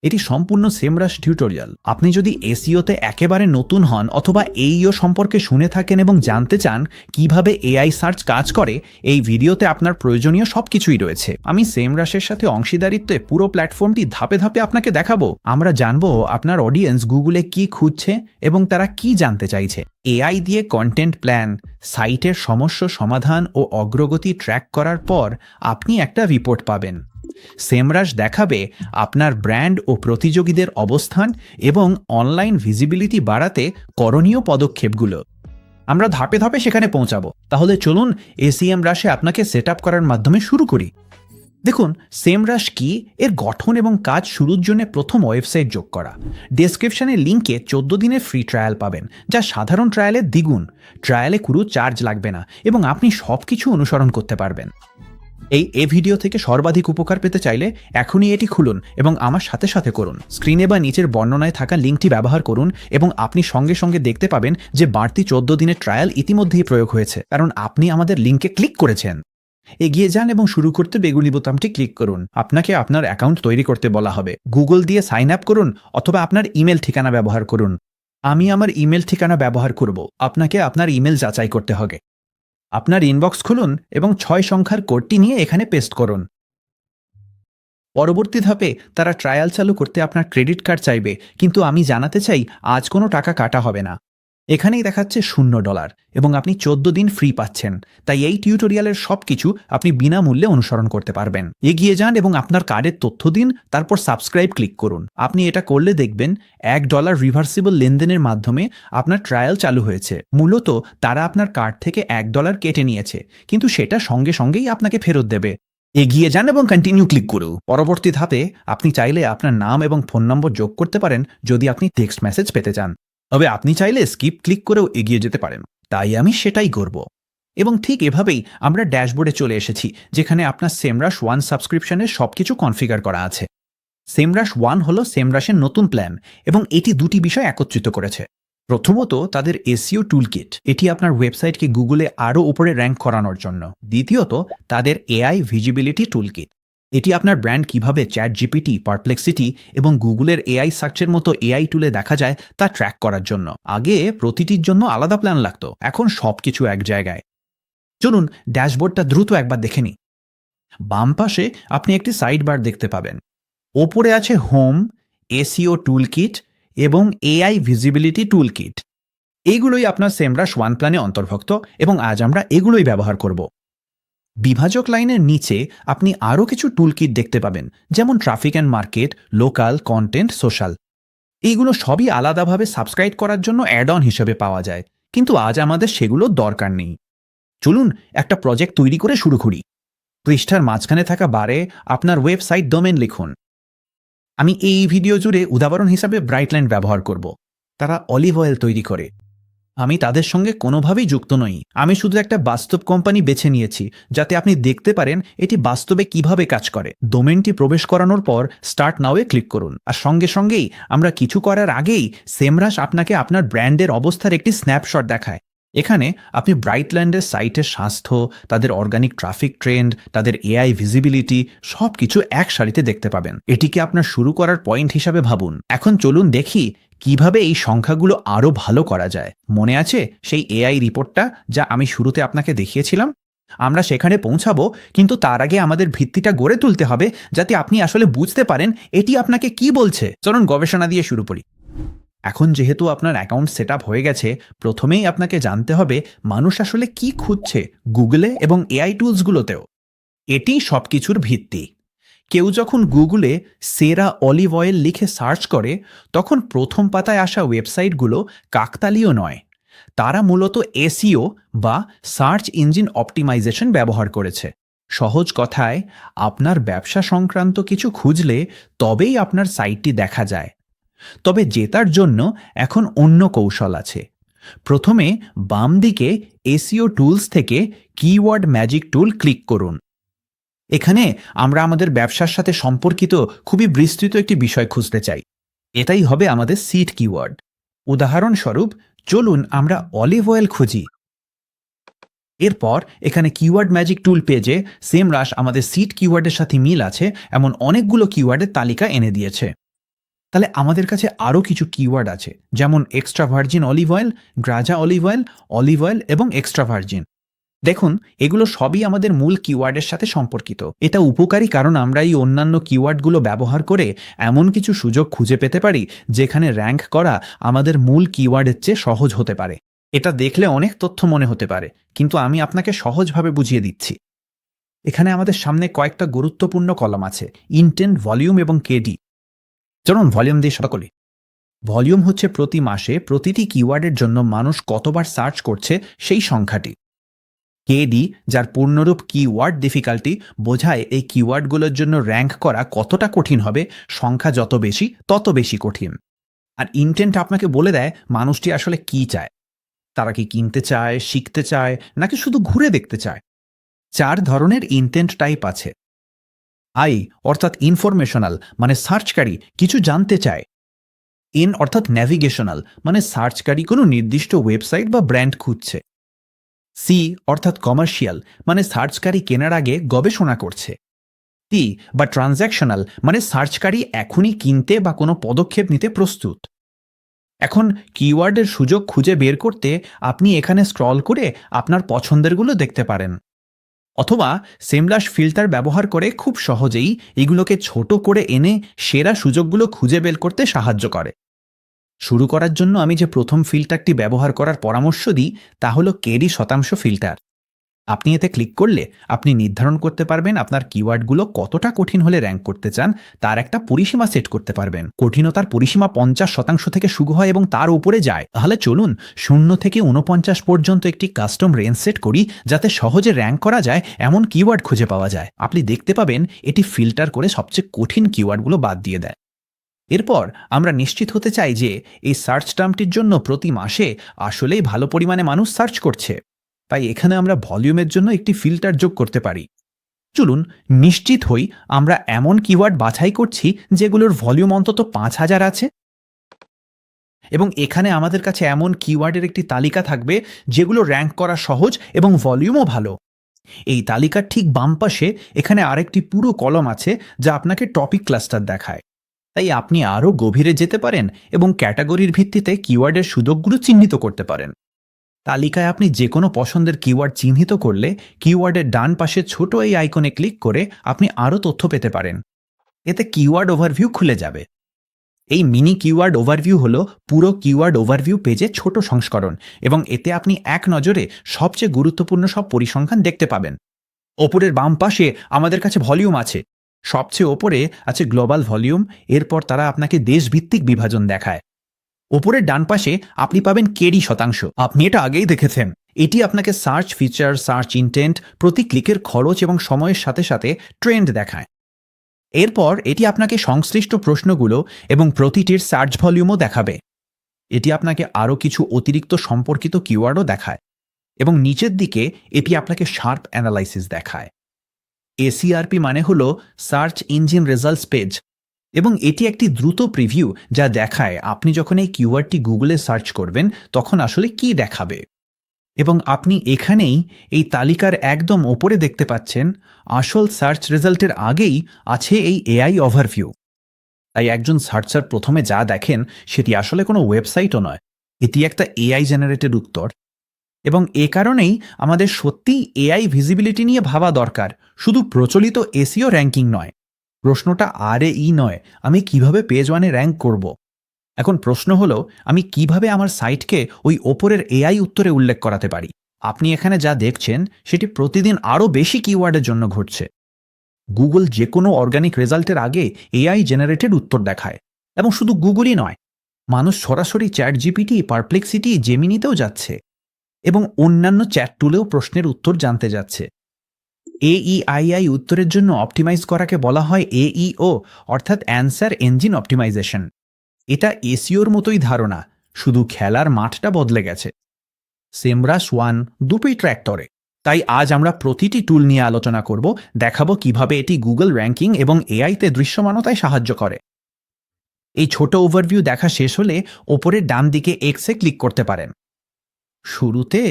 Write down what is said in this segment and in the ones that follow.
এটি সম্পূর্ণ সেমরাশ টিউটোরিয়াল। আপনি যদি এসইওতে একেবারে নতুন হন অথবা এইও সম্পর্কে শুনে থাকেন এবং জানতে চান কিভাবে এআই সার্চ কাজ করে, এই ভিডিওতে আপনার প্রয়োজনীয় সবকিছুই রয়েছে। আমি সেমরাশের সাথে অংশীদারিত্বে পুরো প্ল্যাটফর্মটি ধাপে ধাপে আপনাকে দেখাবো। আমরা জানবো আপনার অডিয়েন্স গুগলে কি খুঁজছে এবং তারা কি জানতে চাইছে। এআই দিয়ে কন্টেন্ট প্ল্যান, সাইটের সমস্যা সমাধান ও অগ্রগতি ট্র্যাক করার পর আপনি একটা রিপোর্ট পাবেন। সেমরাশ দেখাবে আপনার ব্র্যান্ড ও প্রতিযোগীদের অবস্থান এবং অনলাইন ভিজিবিলিটি বাড়াতে করণীয় পদক্ষেপগুলো। আমরা ধাপে ধাপে সেখানে পৌঁছাবো। তাহলে চলুন এসিএমরাশে আপনাকে সেট আপ করার মাধ্যমে শুরু করি। দেখুন সেমরাশ কি, এর গঠন এবং কাজ শুরুর জন্য প্রথম ওয়েবসাইট যোগ করা। ডেসক্রিপশনের লিঙ্কে 14 দিনের ফ্রি ট্রায়াল পাবেন, যা সাধারণ ট্রায়ালের দ্বিগুণ। ট্রায়ালে কোনো চার্জ লাগবে না এবং আপনি সব কিছু অনুসরণ করতে পারবেন। এই ভিডিও থেকে সর্বাধিক উপকার পেতে চাইলে এখনই এটি খুলুন এবং আমার সাথে সাথে করুন। স্ক্রিনে বা নিচের বর্ণনায় থাকা লিঙ্কটি ব্যবহার করুন এবং আপনি সঙ্গে সঙ্গে দেখতে পাবেন যে বাড়তি 14 দিনের ট্রায়াল ইতিমধ্যেই প্রয়োগ হয়েছে, কারণ আপনি আমাদের লিঙ্কে ক্লিক করেছেন। এগিয়ে যান এবং শুরু করতে বেগুনি বোতামটি ক্লিক করুন। আপনাকে আপনার অ্যাকাউন্ট তৈরি করতে বলা হবে। গুগল দিয়ে সাইন আপ করুন অথবা আপনার ইমেল ঠিকানা ব্যবহার করুন। আমি আমার ইমেল ঠিকানা ব্যবহার করব। আপনাকে আপনার ইমেল যাচাই করতে হবে। আপনার ইনবক্স খুলুন এবং 6 সংখ্যার কোডটি নিয়ে এখানে পেস্ট করুন। পরবর্তী ধাপে তারা ট্রায়াল চালু করতে আপনার ক্রেডিট কার্ড চাইবে, কিন্তু আমি জানাতে চাই আজ কোনো টাকা কাটা হবে না। এখানেই দেখাচ্ছে $0 এবং আপনি 14 দিন ফ্রি পাচ্ছেন। তাই এই টিউটোরিয়ালের সব কিছু আপনি বিনামূল্যে অনুসরণ করতে পারবেন। এগিয়ে যান এবং আপনার কার্ডের তথ্য দিন, তারপর সাবস্ক্রাইব ক্লিক করুন। আপনি এটা করলে দেখবেন $1 রিভার্সিবল লেনদেনের মাধ্যমে আপনার ট্রায়াল চালু হয়েছে। মূলত তারা আপনার কার্ড থেকে $1 কেটে নিয়েছে, কিন্তু সেটা সঙ্গে সঙ্গেই আপনাকে ফেরত দেবে। এগিয়ে যান এবং কন্টিনিউ ক্লিক করুন। পরবর্তী ধাপে আপনি চাইলে আপনার নাম এবং ফোন নম্বর যোগ করতে পারেন যদি আপনি টেক্সট মেসেজ পেতে চান। তবে আপনি চাইলে স্কিপ ক্লিক করেও এগিয়ে যেতে পারেন। তাই আমি সেটাই করব। এবং ঠিক এভাবেই আমরা ড্যাশবোর্ডে চলে এসেছি, যেখানে আপনার সেমরাশ 1 সাবস্ক্রিপশনের সবকিছু কনফিগার করা আছে। সেমরাশ 1 হলো সেমরাশের নতুন প্ল্যান এবং এটি দুটি বিষয় একত্রিত করেছে। প্রথমত তাদের এসইও টুলকিট, এটি আপনার ওয়েবসাইটকে গুগলে আরও উপরে র্যাঙ্ক করানোর জন্য। দ্বিতীয়ত তাদের এআই ভিজিবিলিটি টুলকিট, এটি আপনার ব্র্যান্ড কিভাবে চ্যাট জিপিটি, পারপ্লেক্সিটি এবং গুগলের এআই সার্চের মতো এআই টুলে দেখা যায় তা ট্র্যাক করার জন্য। আগে প্রতিটির জন্য আলাদা প্ল্যান লাগতো, এখন সবকিছু এক জায়গায়। চলুন ড্যাশবোর্ডটা দ্রুত একবার দেখে নিই। বাম পাশে আপনি একটি সাইড বার দেখতে পাবেন। ওপরে আছে হোম, এসইও টুলকিট এবং এআই ভিজিবিলিটি টুলকিট। এইগুলোই আপনার সেমরাশ 1 প্ল্যানে অন্তর্ভুক্ত এবং আজ আমরা এগুলোই ব্যবহার করব। বিভাজক লাইনের নিচে আপনি আরও কিছু টুলকিট দেখতে পাবেন, যেমন traffic and market, local, content, social. এইগুলো সবই আলাদাভাবে সাবস্ক্রাইব করার জন্য অ্যাড অন হিসেবে পাওয়া যায়, কিন্তু আজ আমাদের সেগুলোর দরকার নেই। চলুন একটা প্রজেক্ট তৈরি করে শুরু করি। পৃষ্ঠার মাঝখানে থাকা বারে আপনার ওয়েবসাইট ডোমেন লিখুন। আমি এই ভিডিও জুড়ে উদাহরণ হিসাবে ব্রাইটল্যান্ড ব্যবহার করব। তারা অলিভ অয়েল তৈরি করে। আমি তাদের সঙ্গে কোনোভাবেই যুক্ত নই। আমি শুধু একটা বাস্তব কোম্পানি বেছে নিয়েছি, যাতে আপনি দেখতে পারেন এটি বাস্তবে কিভাবে কাজ করে। ডোমেনটি প্রবেশ করানোর পর স্টার্ট নাওয়ে ক্লিক করুন, আর সঙ্গে সঙ্গেই আমরা কিছু করার আগেই সেমরাশ আপনাকে আপনার ব্র্যান্ডের অবস্থার একটি স্ন্যাপশট দেখায়। এখানে আপনি ব্রাইটল্যান্ডের সাইটের স্বাস্থ্য, তাদের অর্গানিক ট্রাফিক ট্রেন্ড, তাদের এআই ভিজিবিলিটি সব কিছু এক সারিতে দেখতে পাবেন। এটিকে আপনার শুরু করার পয়েন্ট হিসাবে ভাবুন। এখন চলুন দেখি কিভাবে এই সংখ্যাগুলো আরও ভালো করা যায়। মনে আছে সেই এআই রিপোর্টটা যা আমি শুরুতে আপনাকে দেখিয়েছিলাম? আমরা সেখানে পৌঁছাবো, কিন্তু তার আগে আমাদের ভিত্তিটা গড়ে তুলতে হবে, যাতে আপনি আসলে বুঝতে পারেন এটি আপনাকে কি বলছে। চলুন গবেষণা দিয়ে শুরু করি। এখন যেহেতু আপনার অ্যাকাউন্ট সেট আপ হয়ে গেছে, প্রথমেই আপনাকে জানতে হবে মানুষ আসলে কি খুঁজছে গুগলে এবং এআই টুলসগুলোতেও। এটি সবকিছুর ভিত্তি। কেউ যখন গুগলে সেরা অলিভ অয়েল লিখে সার্চ করে, তখন প্রথম পাতায় আসা ওয়েবসাইটগুলো কাকতালীয় নয়। তারা মূলত এসইও বা সার্চ ইঞ্জিন অপটিমাইজেশন ব্যবহার করেছে। সহজ কথায়, আপনার ব্যবসা সংক্রান্ত কিছু খুঁজলে তবেই আপনার সাইটটি দেখা যায়। তবে জেতার জন্য এখন অন্য কৌশল আছে। প্রথমে বাম দিকে এসইও টুলস থেকে কিওয়ার্ড ম্যাজিক টুল ক্লিক করুন। এখানে আমরা আমাদের ব্যবসার সাথে সম্পর্কিত খুবই বিস্তৃত একটি বিষয় খুঁজতে চাই। এটাই হবে আমাদের সিড কিওয়ার্ড। উদাহরণস্বরূপ চলুন আমরা অলিভ অয়েল খুঁজি। এরপর এখানে কিওয়ার্ড ম্যাজিক টুল পেজে সেমরাশ আমাদের সিড কিওয়ার্ডের সাথে মিল আছে এমন অনেকগুলো কিওয়ার্ডের তালিকা এনে দিয়েছে। তাহলে আমাদের কাছে আরও কিছু কিওয়ার্ড আছে, যেমন extra virgin olive oil, Graza olive oil এবং এক্সট্রা ভার্জিন। দেখুন, এগুলো সবই আমাদের মূল কিওয়ার্ডের সাথে সম্পর্কিত। এটা উপকারী কারণ আমরা এই অন্যান্য কিওয়ার্ডগুলো ব্যবহার করে এমন কিছু সুযোগ খুঁজে পেতে পারি যেখানে র্যাঙ্ক করা আমাদের মূল কিওয়ার্ডের চেয়ে সহজ হতে পারে। এটা দেখলে অনেক তথ্য মনে হতে পারে, কিন্তু আমি আপনাকে সহজভাবে বুঝিয়ে দিচ্ছি। এখানে আমাদের সামনে কয়েকটা গুরুত্বপূর্ণ কলাম আছে, ইনটেন্ট, ভলিউম এবং কেডি। চলুন ভলিউম দিয়ে শুরু করি। ভলিউম হচ্ছে প্রতি মাসে প্রতিটি কিওয়ার্ডের জন্য মানুষ কতবার সার্চ করছে সেই সংখ্যাটি। কেডি, যার পূর্ণরূপ কিওয়ার্ড ডিফিকাল্টি, বোঝায় এই কিওয়ার্ডগুলোর জন্য র্যাঙ্ক করা কতটা কঠিন হবে, সংখ্যা যত বেশি তত বেশি কঠিন। আর ইনটেন্ট আপনাকে বলে দেয় মানুষটি আসলে কি চায়। তারা কি কিনতে চায়, শিখতে চায়, নাকি শুধু ঘুরে দেখতে চায়। 4 ধরনের ইনটেন্ট টাইপ আছে। আই অর্থাৎ ইনফরমেশনাল, মানে সার্চকারী কিছু জানতে চায়। এন অর্থাৎ ন্যাভিগেশনাল, মানে সার্চকারী কোনো নির্দিষ্ট ওয়েবসাইট বা ব্র্যান্ড খুঁজছে। সি অর্থাৎ কমার্শিয়াল, মানে সার্চকারী কেনার আগে গবেষণা করছে। টি বা ট্রানজ্যাকশনাল, মানে সার্চকারী এখনই কিনতে বা কোনো পদক্ষেপ নিতে প্রস্তুত। এখন কিওয়ার্ডের সুযোগ খুঁজে বের করতে আপনি এখানে স্ক্রল করে আপনার পছন্দেরগুলো দেখতে পারেন, অথবা সেমলাস ফিল্টার ব্যবহার করে খুব সহজেই এগুলোকে ছোট করে এনে সেরা সুযোগগুলো খুঁজে বের করতে সাহায্য করে। শুরু করার জন্য আমি যে প্রথম ফিল্টারটি ব্যবহার করার পরামর্শ দিই তা হলো কেডি শতাংশ ফিল্টার। আপনি এতে ক্লিক করলে আপনি নির্ধারণ করতে পারবেন আপনার কিওয়ার্ডগুলো কতটা কঠিন হলে র্যাঙ্ক করতে চান, তার একটা পরিসীমা সেট করতে পারবেন। কঠিনতার পরিসীমা 50% থেকে শুরু হয় এবং তার উপরে যায়। তাহলে চলুন 0 থেকে 49 পর্যন্ত একটি কাস্টম রেঞ্জ সেট করি, যাতে সহজে র্যাঙ্ক করা যায় এমন কিওয়ার্ড খুঁজে পাওয়া যায়। আপনি দেখতে পাবেন এটি ফিল্টার করে সবচেয়ে কঠিন কিওয়ার্ডগুলো বাদ দিয়ে দেয়। এরপর আমরা নিশ্চিত হতে চাই যে এই সার্চ টার্মটির জন্য প্রতি মাসে আসলেই ভালো পরিমাণে মানুষ সার্চ করছে। তাই এখানে আমরা ভলিউমের জন্য একটি ফিল্টার যোগ করতে পারি। চলুন নিশ্চিত হই আমরা এমন কিওয়ার্ড বাছাই করছি যেগুলোর ভলিউম অন্তত 5000 আছে, এবং এখানে আমাদের কাছে এমন কিওয়ার্ডের একটি তালিকা থাকবে যেগুলো র্যাঙ্ক করা সহজ এবং ভলিউমও ভালো। এই তালিকার ঠিক বাম পাশে এখানে আরেকটি পুরো কলম আছে যা আপনাকে টপিক ক্লাস্টার দেখায়। তাই আপনি আরও গভীরে যেতে পারেন এবং ক্যাটাগরির ভিত্তিতে কিওয়ার্ডের সুযোগগুলো চিহ্নিত করতে পারেন। তালিকায় আপনি যে কোনো পছন্দের কিওয়ার্ড চিহ্নিত করলে কিওয়ার্ডের ডান পাশে ছোট এই আইকনে ক্লিক করে আপনি আরও তথ্য পেতে পারেন। এতে কিওয়ার্ড ওভারভিউ খুলে যাবে। এই মিনি কিওয়ার্ড ওভারভিউ হলো পুরো কিওয়ার্ড ওভারভিউ পেজে ছোট সংস্করণ, এবং এতে আপনি এক নজরে সবচেয়ে গুরুত্বপূর্ণ সব পরিসংখ্যান দেখতে পাবেন। ওপরের বাম পাশে আমাদের কাছে ভলিউম আছে। সবচেয়ে ওপরে আছে গ্লোবাল ভলিউম, এরপর তারা আপনাকে দেশভিত্তিক বিভাজন দেখায়। ওপরের ডান পাশে আপনি পাবেন কেডি শতাংশ। আপনি এটা আগেই দেখেছেন। এটি আপনাকে সার্চ ফিচার, সার্চ ইনটেন্ট, প্রতি ক্লিকের খরচ এবং সময়ের সাথে সাথে ট্রেন্ড দেখায়। এরপর এটি আপনাকে সংশ্লিষ্ট প্রশ্নগুলো এবং প্রতিটির সার্চ ভলিউমও দেখাবে। এটি আপনাকে আরও কিছু অতিরিক্ত সম্পর্কিত কিওয়ার্ডও দেখায়, এবং নিচের দিকে এটি আপনাকে শার্প অ্যানালাইসিস দেখায়। এসিআরপি মানে হলো সার্চ ইঞ্জিন রেজাল্টস পেজ, এবং এটি একটি দ্রুত প্রিভিউ যা দেখায় আপনি যখন এই কিওয়ার্ডটি গুগলে সার্চ করবেন তখন আসলে কি দেখাবে। এবং আপনি এখানেই এই তালিকার একদম ওপরে দেখতে পাচ্ছেন আসল সার্চ রেজাল্টের আগেই আছে এই এআই ওভারভিউ। তাই একজন সার্চার প্রথমে যা দেখেন সেটি আসলে কোনো ওয়েবসাইটও নয়, এটি একটা এআই জেনারেটেড উত্তর। এবং এ কারণেই আমাদের সত্যিই এআই ভিজিবিলিটি নিয়ে ভাবা দরকার, শুধু প্রচলিত এসইও র্যাঙ্কিং নয়। প্রশ্নটা আরএই নয়, আমি কিভাবে পেজ ওয়ানে র্যাঙ্ক করব। এখন প্রশ্ন হলো আমি কিভাবে আমার সাইটকে ওই ওপরের এআই উত্তরে উল্লেখ করাতে পারি। আপনি এখানে যা দেখছেন সেটি প্রতিদিন আরও বেশি কিওয়ার্ডের জন্য ঘটছে। গুগল যে কোনো অর্গানিক রেজাল্টের আগে এআই জেনারেটেড উত্তর দেখায়, এবং শুধু গুগলই নয়, মানুষ সরাসরি চ্যাট জিপিটি, পারপ্লেক্সিটি, জেমিনিতেও যাচ্ছে, এবং অন্যান্য চ্যাট টুলেও প্রশ্নের উত্তর জানতে যাচ্ছে। এইআই উত্তরের জন্য অপটিমাইজ করাকে বলা হয় এইও, অর্থাৎ অ্যান্সার ইঞ্জিন অপটিমাইজেশন। এটা এসইওর মতোই ধারণা, শুধু খেলার মাঠটা বদলে গেছে। সেমরাস ওয়ান দুটোই ট্র্যাক্টরে। তাই আজ আমরা প্রতিটি টুল নিয়ে আলোচনা করব, দেখাবো কিভাবে এটি গুগল র্যাঙ্কিং এবং এআইতে দৃশ্যমানতায় সাহায্য করে। এই ছোট ওভারভিউ দেখা শেষ হলে ওপরের ডান দিকে এক্সে ক্লিক করতে পারেন। শুরুতে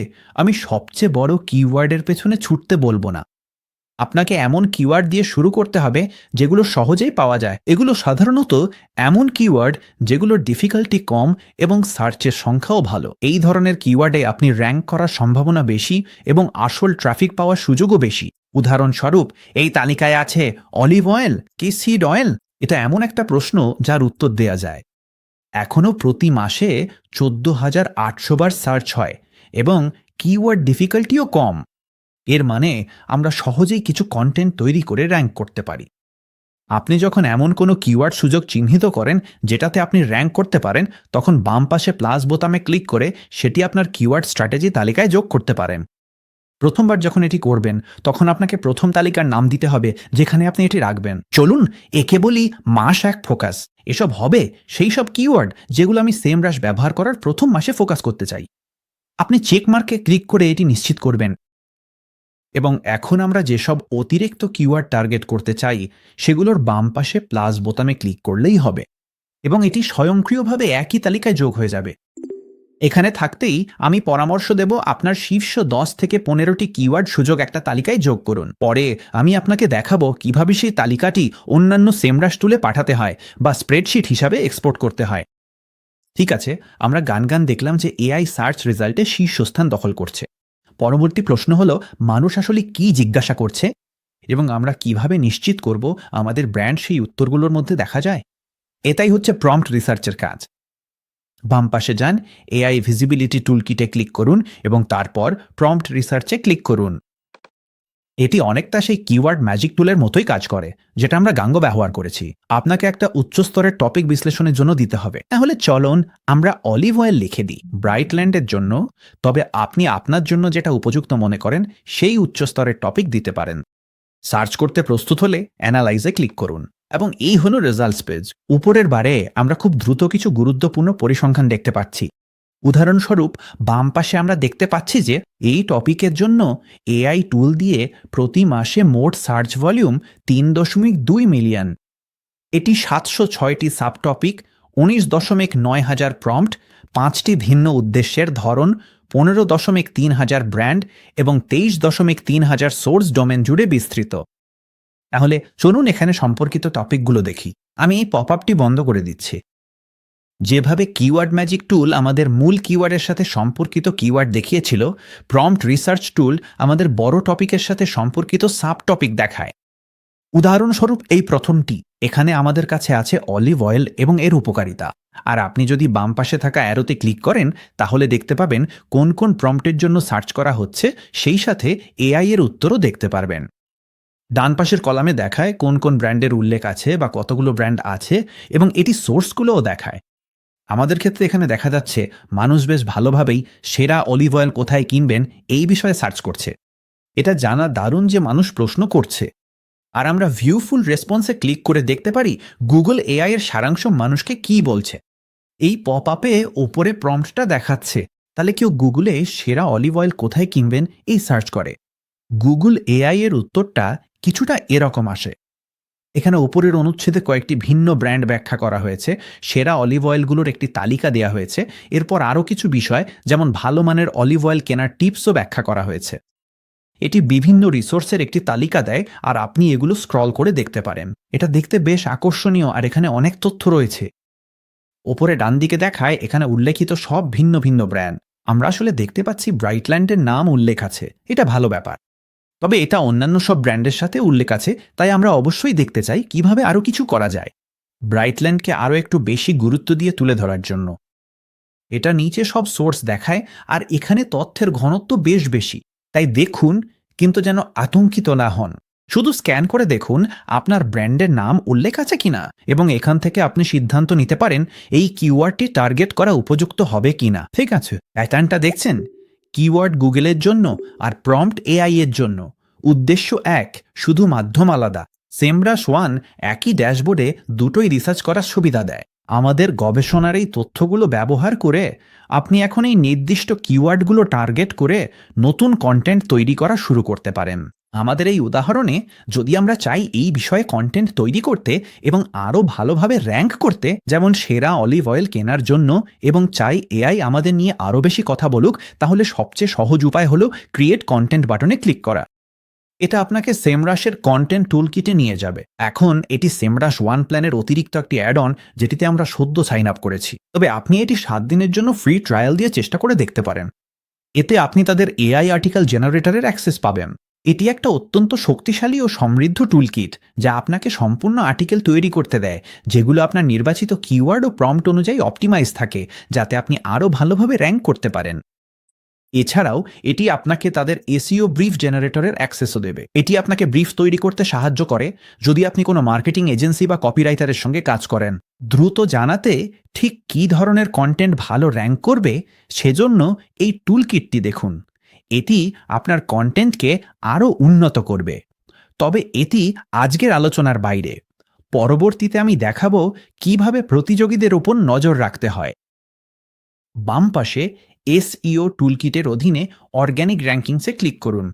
আমি সবচেয়ে বড় কিওয়ার্ডের পেছনে ছুটতে বলবো না। আপনাকে এমন কিওয়ার্ড দিয়ে শুরু করতে হবে যেগুলো সহজেই পাওয়া যায়। এগুলো সাধারণত এমন কিওয়ার্ড যেগুলোর ডিফিকাল্টি কম এবং সার্চের সংখ্যাও ভালো। এই ধরনের কিওয়ার্ডে আপনি র্যাঙ্ক করার সম্ভাবনা বেশি এবং আসল ট্রাফিক পাওয়ার সুযোগও বেশি। উদাহরণস্বরূপ, এই তালিকায় আছে অলিভ অয়েল কি সিড অয়েল? এটা এমন একটা প্রশ্ন যার উত্তর দেয়া যায়। এখনও প্রতি মাসে 14,800 বার সার্চ হয় এবং কিওয়ার্ড ডিফিকাল্টিও কম। এর মানে আমরা সহজেই কিছু কন্টেন্ট তৈরি করে র্যাঙ্ক করতে পারি। আপনি যখন এমন কোনো কিওয়ার্ড সুযোগ চিহ্নিত করেন যেটাতে আপনি র্যাঙ্ক করতে পারেন, তখন বাম পাশে প্লাস বোতামে ক্লিক করে সেটি আপনার কিওয়ার্ড স্ট্র্যাটেজি তালিকায় যোগ করতে পারেন। প্রথমবার যখন এটি করবেন তখন আপনাকে প্রথম তালিকার নাম দিতে হবে যেখানে আপনি এটি রাখবেন। চলুন একে বলি মাস 1 ফোকাস। এসব হবে সেই সব কিওয়ার্ড যেগুলো আমি সেমরাশ ব্যবহার করার প্রথম মাসে ফোকাস করতে চাই। আপনি চেক মার্কে ক্লিক করে এটি নিশ্চিত করবেন এবং এখন আমরা যেসব অতিরিক্ত কিওয়ার্ড টার্গেট করতে চাই সেগুলোর বাম পাশে প্লাস বোতামে ক্লিক করলেই হবে এবং এটি স্বয়ংক্রিয়ভাবে একই তালিকায় যোগ হয়ে যাবে। এখানে থাকতেই আমি পরামর্শ দেব আপনার শীর্ষ 10 থেকে 15টি কিওয়ার্ড সুযোগ একটা তালিকায় যোগ করুন। পরে আমি আপনাকে দেখাবো কিভাবে সেই তালিকাটি অন্যান্য সেমরাশ টুলে পাঠাতে হয় বা স্প্রেডশিট হিসাবে এক্সপোর্ট করতে হয়। ঠিক আছে, আমরা গান দেখলাম যে এআই সার্চ রেজাল্টে শীর্ষস্থান দখল করছে। পরবর্তী প্রশ্ন হলো, মানুষ আসলে কি জিজ্ঞাসা করছে এবং আমরা কিভাবে নিশ্চিত করব আমাদের ব্র্যান্ড সেই উত্তরগুলোর মধ্যে দেখা যায়? এটাই হচ্ছে প্রম্পট রিসার্চের কাজ। বাম পাশে যান, এআই ভিজিবিলিটি টুলকিটে ক্লিক করুন এবং তারপর প্রম্পট রিসার্চে ক্লিক করুন। এটি অনেকটা সেই কিওয়ার্ড ম্যাজিক টুলের মতোই কাজ করে, যেটা আমরা গাঙ্গো ব্যবহার করেছি। আপনাকে একটা উচ্চস্তরের টপিক বিশ্লেষণের জন্য দিতে হবে। তাহলে চলুন আমরা অলিভ অয়েল লিখে দিই ব্রাইটল্যান্ডের জন্য, তবে আপনি আপনার জন্য যেটা উপযুক্ত মনে করেন সেই উচ্চস্তরের টপিক দিতে পারেন। সার্চ করতে প্রস্তুত হলে অ্যানালাইজে ক্লিক করুন এবং এই হলো রেজাল্টস পেজ। উপরের বারে আমরা খুব দ্রুত কিছু গুরুত্বপূর্ণ পরিসংখ্যান দেখতে পাচ্ছি। উদাহরণস্বরূপ, বাম পাশে আমরা দেখতে পাচ্ছি যে এই টপিকের জন্য এআই টুল দিয়ে প্রতি মাসে মোট সার্চ ভলিউম 3.2 মিলিয়ন। এটি 706টি সাবটপিক, 19.9 হাজার প্রম্পট, 5টি ভিন্ন উদ্দেশ্যের ধরন, 15.3 হাজার ব্র্যান্ড এবং 23.3 হাজার সোর্স ডোমেন জুড়ে বিস্তৃত। তাহলে চলুন এখানে সম্পর্কিত টপিকগুলো দেখি। আমি এই পপ আপটি বন্ধ করে দিচ্ছি। যেভাবে কিওয়ার্ড ম্যাজিক টুল আমাদের মূল কিওয়ার্ডের সাথে সম্পর্কিত কিওয়ার্ড দেখিয়েছিল, প্রম্পট রিসার্চ টুল আমাদের বড় টপিকের সাথে সম্পর্কিত সাব টপিক দেখায়। উদাহরণস্বরূপ এই প্রথমটি, এখানে আমাদের কাছে আছে অলিভ অয়েল এবং এর উপকারিতা। আর আপনি যদি বাম পাশে থাকা অ্যারোতে ক্লিক করেন তাহলে দেখতে পাবেন কোন কোন প্রম্পটের জন্য সার্চ করা হচ্ছে, সেই সাথে এআই এর উত্তরও দেখতে পারবেন। ডান পাশের কলামে দেখায় কোন কোন ব্র্যান্ডের উল্লেখ আছে বা কতগুলো ব্র্যান্ড আছে এবং এটি সোর্সগুলোও দেখায়। আমাদের ক্ষেত্রে এখানে দেখা যাচ্ছে মানুষ বেশ ভালোভাবেই সেরা অলিভ অয়েল কোথায় কিনবেন এই বিষয়ে সার্চ করছে। এটা জানা দারুণ যে মানুষ প্রশ্ন করছে। আর আমরা ভিউফুল রেসপন্সে ক্লিক করে দেখতে পারি গুগল এআই এর সারাংশ মানুষকে কি বলছে। এই পপ আপে ওপরে প্রম্পটটা দেখাচ্ছে। তাহলে কেউ গুগলে সেরা অলিভ অয়েল কোথায় কিনবেন এই সার্চ করে, গুগল এআই এর উত্তরটা কিছুটা এরকম আসে। এখানে উপরের অনুচ্ছেদে কয়েকটি ভিন্ন ব্র্যান্ড ব্যাখ্যা করা হয়েছে, সেরা অলিভ অয়েলগুলোর একটি তালিকা দেওয়া হয়েছে, এরপর আরও কিছু বিষয় যেমন ভালো মানের অলিভ অয়েল কেনার টিপসও ব্যাখ্যা করা হয়েছে। এটি বিভিন্ন রিসোর্সের একটি তালিকা দেয় আর আপনি এগুলো স্ক্রল করে দেখতে পারেন। এটা দেখতে বেশ আকর্ষণীয় আর এখানে অনেক তথ্য রয়েছে। ওপরে ডান দিকে দেখায় এখানে উল্লেখিত সব ভিন্ন ভিন্ন ব্র্যান্ড। আমরা আসলে দেখতে পাচ্ছি ব্রাইটল্যান্ডের নাম উল্লেখ আছে, এটা ভালো ব্যাপার। তবে এটা অন্যান্য সব ব্র্যান্ডের সাথে উল্লেখ আছে, তাই আমরা অবশ্যই দেখতে চাই কিভাবে আরও কিছু করা যায় ব্রাইটল্যান্ডকে আরও একটু বেশি গুরুত্ব দিয়ে তুলে ধরার জন্য। এটা নিচে সব সোর্স দেখায় আর এখানে তথ্যের ঘনত্ব বেশ বেশি, তাই দেখুন কিন্তু যেন আতঙ্কিত না হন। শুধু স্ক্যান করে দেখুন আপনার ব্র্যান্ডের নাম উল্লেখ আছে কিনা এবং এখান থেকে আপনি সিদ্ধান্ত নিতে পারেন এই কিওয়ার্ডটি টার্গেট করা উপযুক্ত হবে কিনা। ঠিক আছে, প্যাটার্নটা দেখছেন? কিওয়ার্ড গুগলের জন্য আর প্রম্পট এআই এর জন্য। উদ্দেশ্য এক, শুধু মাধ্যম আলাদা। সেমরাশ ওয়ান একই ড্যাশবোর্ডে দুটোই রিসার্চ করার সুবিধা দেয়। আমাদের গবেষণার এই তথ্যগুলো ব্যবহার করে আপনি এখন এই নির্দিষ্ট কিওয়ার্ডগুলো টার্গেট করে নতুন কন্টেন্ট তৈরি করা শুরু করতে পারেন। আমাদের এই উদাহরণে যদি আমরা চাই এই বিষয়ে কন্টেন্ট তৈরি করতে এবং আরও ভালোভাবে র্যাঙ্ক করতে, যেমন সেরা অলিভ অয়েল কেনার জন্য, এবং চাই এআই আমাদের নিয়ে আরও বেশি কথা বলুক, তাহলে সবচেয়ে সহজ উপায় হলো ক্রিয়েট কন্টেন্ট বাটনে ক্লিক করা। এটা আপনাকে সেমরাশের কন্টেন্ট টুল কিটে নিয়ে যাবে। এখন এটি সেমরাশ ওয়ান প্ল্যানের অতিরিক্ত একটি অ্যাড অন, যেটিতে আমরা সদ্য সাইন আপ করেছি। তবে আপনি এটি 7 দিনের জন্য ফ্রি ট্রায়াল দিয়ে চেষ্টা করে দেখতে পারেন। এতে আপনি তাদের এআই আর্টিকেল জেনারেটরের অ্যাক্সেস পাবেন। এটি একটা অত্যন্ত শক্তিশালী ও সমৃদ্ধ টুলকিট যা আপনাকে সম্পূর্ণ আর্টিকেল তৈরি করতে দেয়, যেগুলো আপনার নির্বাচিত কিওয়ার্ড ও প্রম্পট অনুযায়ী অপটিমাইজ থাকে, যাতে আপনি আরও ভালোভাবে র্যাঙ্ক করতে পারেন। এছাড়াও এটি আপনাকে তাদের এসইও ব্রিফ জেনারেটরের অ্যাক্সেসও দেবে। এটি আপনাকে ব্রিফ তৈরি করতে সাহায্য করে যদি আপনি কোনো মার্কেটিং এজেন্সি বা কপিরাইটারের সঙ্গে কাজ করেন। দ্রুত জানাতে ঠিক কী ধরনের কন্টেন্ট ভালো র্যাঙ্ক করবে সেজন্য এই টুলকিটটি দেখুন। এটি আপনার কন্টেন্টকে আরও উন্নত করবে। তবে এটি আজকের আলোচনার বাইরে। পরবর্তীতে আমি দেখাবো কিভাবে প্রতিযোগীদের উপর নজর রাখতে হয়। বাম পাশে এসইও টুলকিটের অধীনে অর্গ্যানিক র্যাঙ্কিংসে ক্লিক করুন।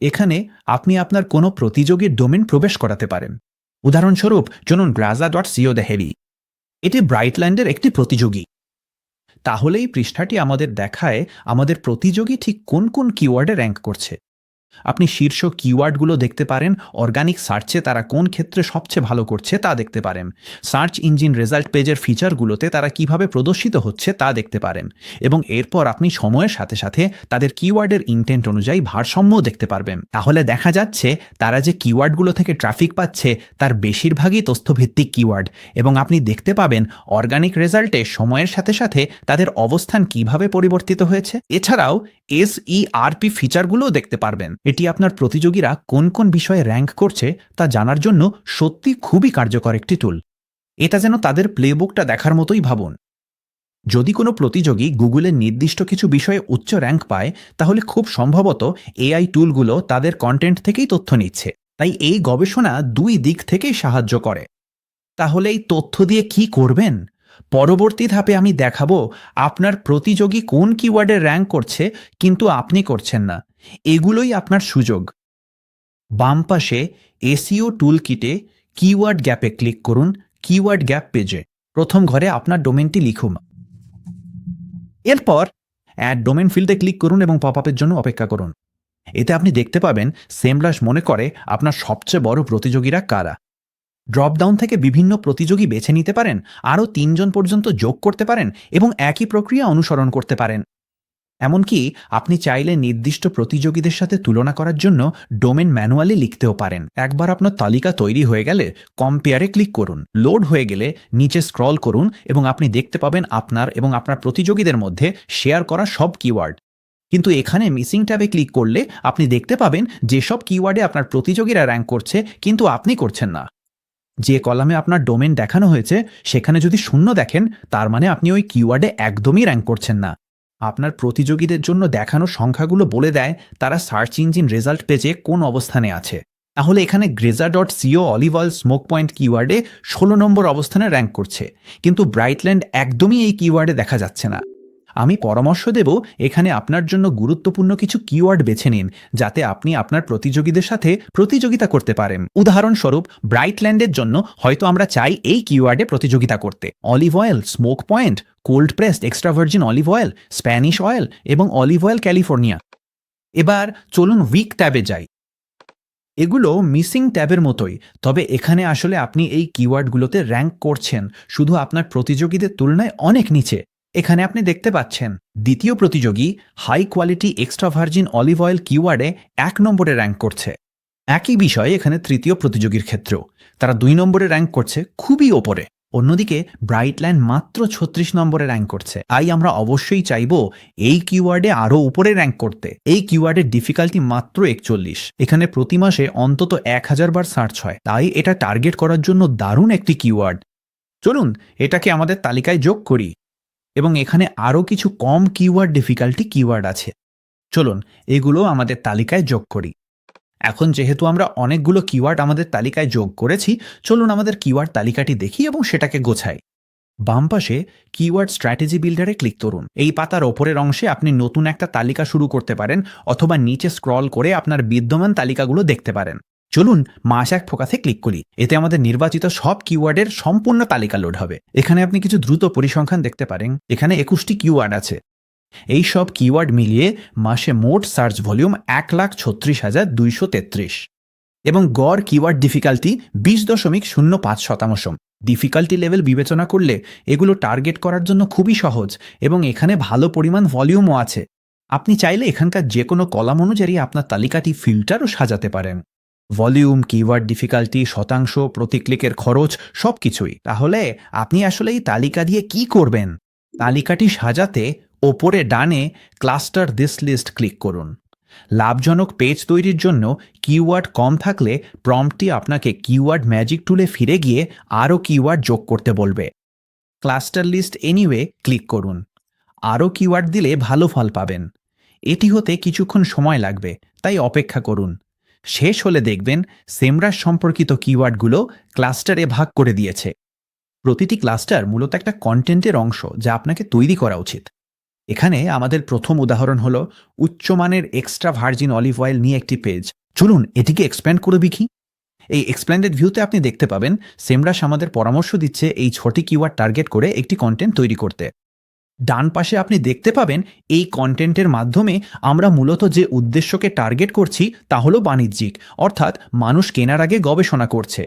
এখানে আপনি আপনার কোনো প্রতিযোগীর ডোমেন প্রবেশ করাতে পারেন। উদাহরণস্বরূপ চলুন graza.co দ্য হেভি, এটি ব্রাইটল্যান্ডের একটি প্রতিযোগী। তাহলে এই পৃষ্ঠাটি আমাদের দেখায় আমাদের প্রতিযোগী ঠিক কোন কোন কিওয়ার্ডে র্যাঙ্ক করছে। আপনি শীর্ষ কিওয়ার্ডগুলো দেখতে পারেন, অর্গানিক সার্চে তারা কোন ক্ষেত্রে সবচেয়ে ভালো করছে তা দেখতে পারেন, সার্চ ইঞ্জিন রেজাল্ট পেজের ফিচারগুলোতে তারা কিভাবে প্রদর্শিত হচ্ছে তা দেখতে পারেন, এবং এরপর আপনি সময়ের সাথে সাথে তাদের কিওয়ার্ডের ইনটেন্ট অনুযায়ী ভারসাম্যও দেখতে পারবেন। তাহলে দেখা যাচ্ছে তারা যে কিওয়ার্ডগুলো থেকে ট্রাফিক পাচ্ছে তার বেশিরভাগই তথ্যভিত্তিক কিওয়ার্ড, এবং আপনি দেখতে পাবেন অর্গানিক রেজাল্টে সময়ের সাথে সাথে তাদের অবস্থান কিভাবে পরিবর্তিত হয়েছে। এছাড়াও এসইআরপি ফিচারগুলোও দেখতে পারবেন। এটি আপনার প্রতিযোগীরা কোন কোন বিষয়ে র্যাঙ্ক করছে তা জানার জন্য সত্যি খুবই কার্যকর একটি টুল। এটা যেন তাদের প্লেবুকটা দেখার মতোই ভাবুন। যদি কোনো প্রতিযোগী গুগলের নির্দিষ্ট কিছু বিষয়ে উচ্চ র্যাঙ্ক পায়, তাহলে খুব সম্ভবত এআই টুলগুলো তাদের কন্টেন্ট থেকেই তথ্য নিচ্ছে। তাই এই গবেষণা দুই দিক থেকেই সাহায্য করে। তাহলে এই তথ্য দিয়ে কি করবেন? পরবর্তী ধাপে আমি দেখাবো আপনার প্রতিযোগী কোন কিওয়ার্ডে র্যাঙ্ক করছে কিন্তু আপনি করছেন না। এগুলোই আপনার সুযোগ। বাম পাশে এসইও টুল কিটে কিওয়ার্ড গ্যাপে ক্লিক করুন। কিওয়ার্ড গ্যাপ পেজে প্রথম ঘরে আপনার ডোমেনটি লিখুন। এরপর অ্যাড ডোমেন ফিল্ডে ক্লিক করুন এবং পপ আপের জন্য অপেক্ষা করুন। এতে আপনি দেখতে পাবেন সেমরাশ মনে করে আপনার সবচেয়ে বড় প্রতিযোগীরা কারা। ড্রপডাউন থেকে বিভিন্ন প্রতিযোগী বেছে নিতে পারেন, আরও 3 জন পর্যন্ত যোগ করতে পারেন এবং একই প্রক্রিয়া অনুসরণ করতে পারেন। এমনকি আপনি চাইলে নির্দিষ্ট প্রতিযোগীদের সাথে তুলনা করার জন্য ডোমেন ম্যানুয়ালি লিখতেও পারেন। একবার আপনার তালিকা তৈরি হয়ে গেলে কম্পেয়ারে ক্লিক করুন। লোড হয়ে গেলে নিচে স্ক্রল করুন এবং আপনি দেখতে পাবেন আপনার এবং আপনার প্রতিযোগীদের মধ্যে শেয়ার করা সব কিওয়ার্ড। কিন্তু এখানে মিসিং ট্যাবে ক্লিক করলে আপনি দেখতে পাবেন যেসব কিওয়ার্ডে আপনার প্রতিযোগীরা র্যাঙ্ক করছে কিন্তু আপনি করছেন না। যে কলামে আপনার ডোমেন দেখানো হয়েছে সেখানে যদি 0 দেখেন, তার মানে আপনি ওই কিওয়ার্ডে একদমই র্যাঙ্ক করছেন না। আপনার প্রতিযোগীদের জন্য দেখানো সংখ্যাগুলো বলে দেয় তারা সার্চ ইঞ্জিন রেজাল্ট পেজে কোন অবস্থানে আছে। তাহলে এখানে graza.co olive oil smoke point কিওয়ার্ডে 16 নম্বর অবস্থানে র্যাঙ্ক করছে, কিন্তু ব্রাইটল্যান্ড একদমই এই কিওয়ার্ডে দেখা যাচ্ছে না। আমি পরামর্শ দেব এখানে আপনার জন্য গুরুত্বপূর্ণ কিছু কিওয়ার্ড বেছে নিন, যাতে আপনি আপনার প্রতিযোগীদের সাথে প্রতিযোগিতা করতে পারেন। উদাহরণস্বরূপ ব্রাইটল্যান্ডের জন্য হয়তো আমরা চাই এই কিওয়ার্ডে প্রতিযোগিতা করতে olive oil smoke point, cold pressed extra virgin olive oil, Spanish oil এবং অলিভ অয়েল ক্যালিফোর্নিয়া। এবার চলুন উইক ট্যাবে যাই। এগুলো মিসিং ট্যাবের মতোই, তবে এখানে আসলে আপনি এই কিওয়ার্ডগুলোতে র্যাঙ্ক করছেন, শুধু আপনার প্রতিযোগীদের তুলনায় অনেক নিচে। এখানে আপনি দেখতে পাচ্ছেন দ্বিতীয় প্রতিযোগী high quality extra virgin olive oil কিওয়ার্ডে 1 নম্বরে র্যাঙ্ক করছে। একই বিষয়ে এখানে তৃতীয় প্রতিযোগীর ক্ষেত্রেও তারা 2 নম্বরে র্যাঙ্ক করছে, খুবই ওপরে। অন্যদিকে ব্রাইটল্যান্ড মাত্র 36 নম্বরে র্যাঙ্ক করছে। তাই আমরা অবশ্যই চাইব এই কিওয়ার্ডে আরও উপরে র্যাঙ্ক করতে। এই কিওয়ার্ডের ডিফিকাল্টি মাত্র 41। এখানে প্রতি মাসে অন্তত 1000 বার সার্চ হয়, তাই এটা টার্গেট করার জন্য দারুণ একটি কিওয়ার্ড। চলুন এটাকে আমাদের তালিকায় যোগ করি, এবং এখানে আরও কিছু কম কিওয়ার্ড ডিফিকাল্টি কিওয়ার্ড আছে। চলুন এগুলো আমাদের তালিকায় যোগ করি। এখন যেহেতু আমরা অনেকগুলো কিওয়ার্ড আমাদের তালিকায় যোগ করেছি, চলুন আমাদের কিওয়ার্ড তালিকাটি দেখি এবং সেটাকে গোছাই। বাম পাশে কিওয়ার্ড স্ট্র্যাটেজি বিল্ডারে ক্লিক করুন। এই পাতার ওপরের অংশে আপনি নতুন একটা তালিকা শুরু করতে পারেন, অথবা নিচে স্ক্রল করে আপনার বিদ্যমান তালিকাগুলো দেখতে পারেন। চলুন মাস 1 ফোকাসে ক্লিক করি। এতে আমাদের নির্বাচিত সব কিওয়ার্ডের সম্পূর্ণ তালিকা লোড হবে। এখানে আপনি কিছু দ্রুত পরিসংখ্যান দেখতে পারেন। এখানে 21টি কিওয়ার্ড আছে। এই সব কিওয়ার্ড মিলিয়ে মাসে মোট সার্চ ভলিউম 1,36,233 এবং গড় কিওয়ার্ড ডিফিকাল্টি 20.05%। ডিফিকাল্টি লেভেল বিবেচনা করলে এগুলো টার্গেট করার জন্য খুবই সহজ এবং এখানে ভালো পরিমাণ ভলিউমও আছে। আপনি চাইলে এখানকার যে কোনো কলাম অনুযায়ী আপনার তালিকাটি ফিল্টারও সাজাতে পারেন। ভলিউম, কিওয়ার্ড ডিফিকাল্টি, শতাংশ, প্রতি ক্লিকের খরচ সব কিছুই। তাহলে আপনি আসলে এই তালিকা দিয়ে কি করবেন? তালিকাটি সাজাতে ওপরে ডানে ক্লাস্টার দিস লিস্ট ক্লিক করুন। লাভজনক পেজ তৈরির জন্য কিওয়ার্ড কম থাকলে প্রম্পটটি আপনাকে কিওয়ার্ড ম্যাজিক টুলে ফিরে গিয়ে আরও কিওয়ার্ড যোগ করতে বলবে। ক্লাস্টার লিস্ট এনিওয়ে ক্লিক করুন। আরও কিওয়ার্ড দিলে ভালো ফল পাবেন। এটি হতে কিছুক্ষণ সময় লাগবে, তাই অপেক্ষা করুন। শেষ হলে দেখবেন সেমরাস সম্পর্কিত কিওয়ার্ডগুলো ক্লাস্টারে ভাগ করে দিয়েছে। প্রতিটি ক্লাস্টার মূলত একটা কন্টেন্টের অংশ যা আপনাকে তৈরি করা উচিত। এখানে আমাদের প্রথম উদাহরণ হলো উচ্চমানের এক্সট্রা ভার্জিন অলিভ অয়েল নিয়ে একটি পেজ। চলুন এটিকে এক্সপ্যান্ড করে দেখি। এই এক্সপ্যান্ডেড ভিউতে আপনি দেখতে পাবেন সেমরাস আমাদের পরামর্শ দিচ্ছে এই 6টি কিওয়ার্ড টার্গেট করে একটি কন্টেন্ট তৈরি করতে। ডান পাশে আপনি দেখতে পাবেন এই কন্টেন্টের মাধ্যমে আমরা মূলত যে উদ্দেশ্যকে টার্গেট করছি তা হলো বাণিজ্যিক, অর্থাৎ মানুষ কেনার আগে গবেষণা করছে।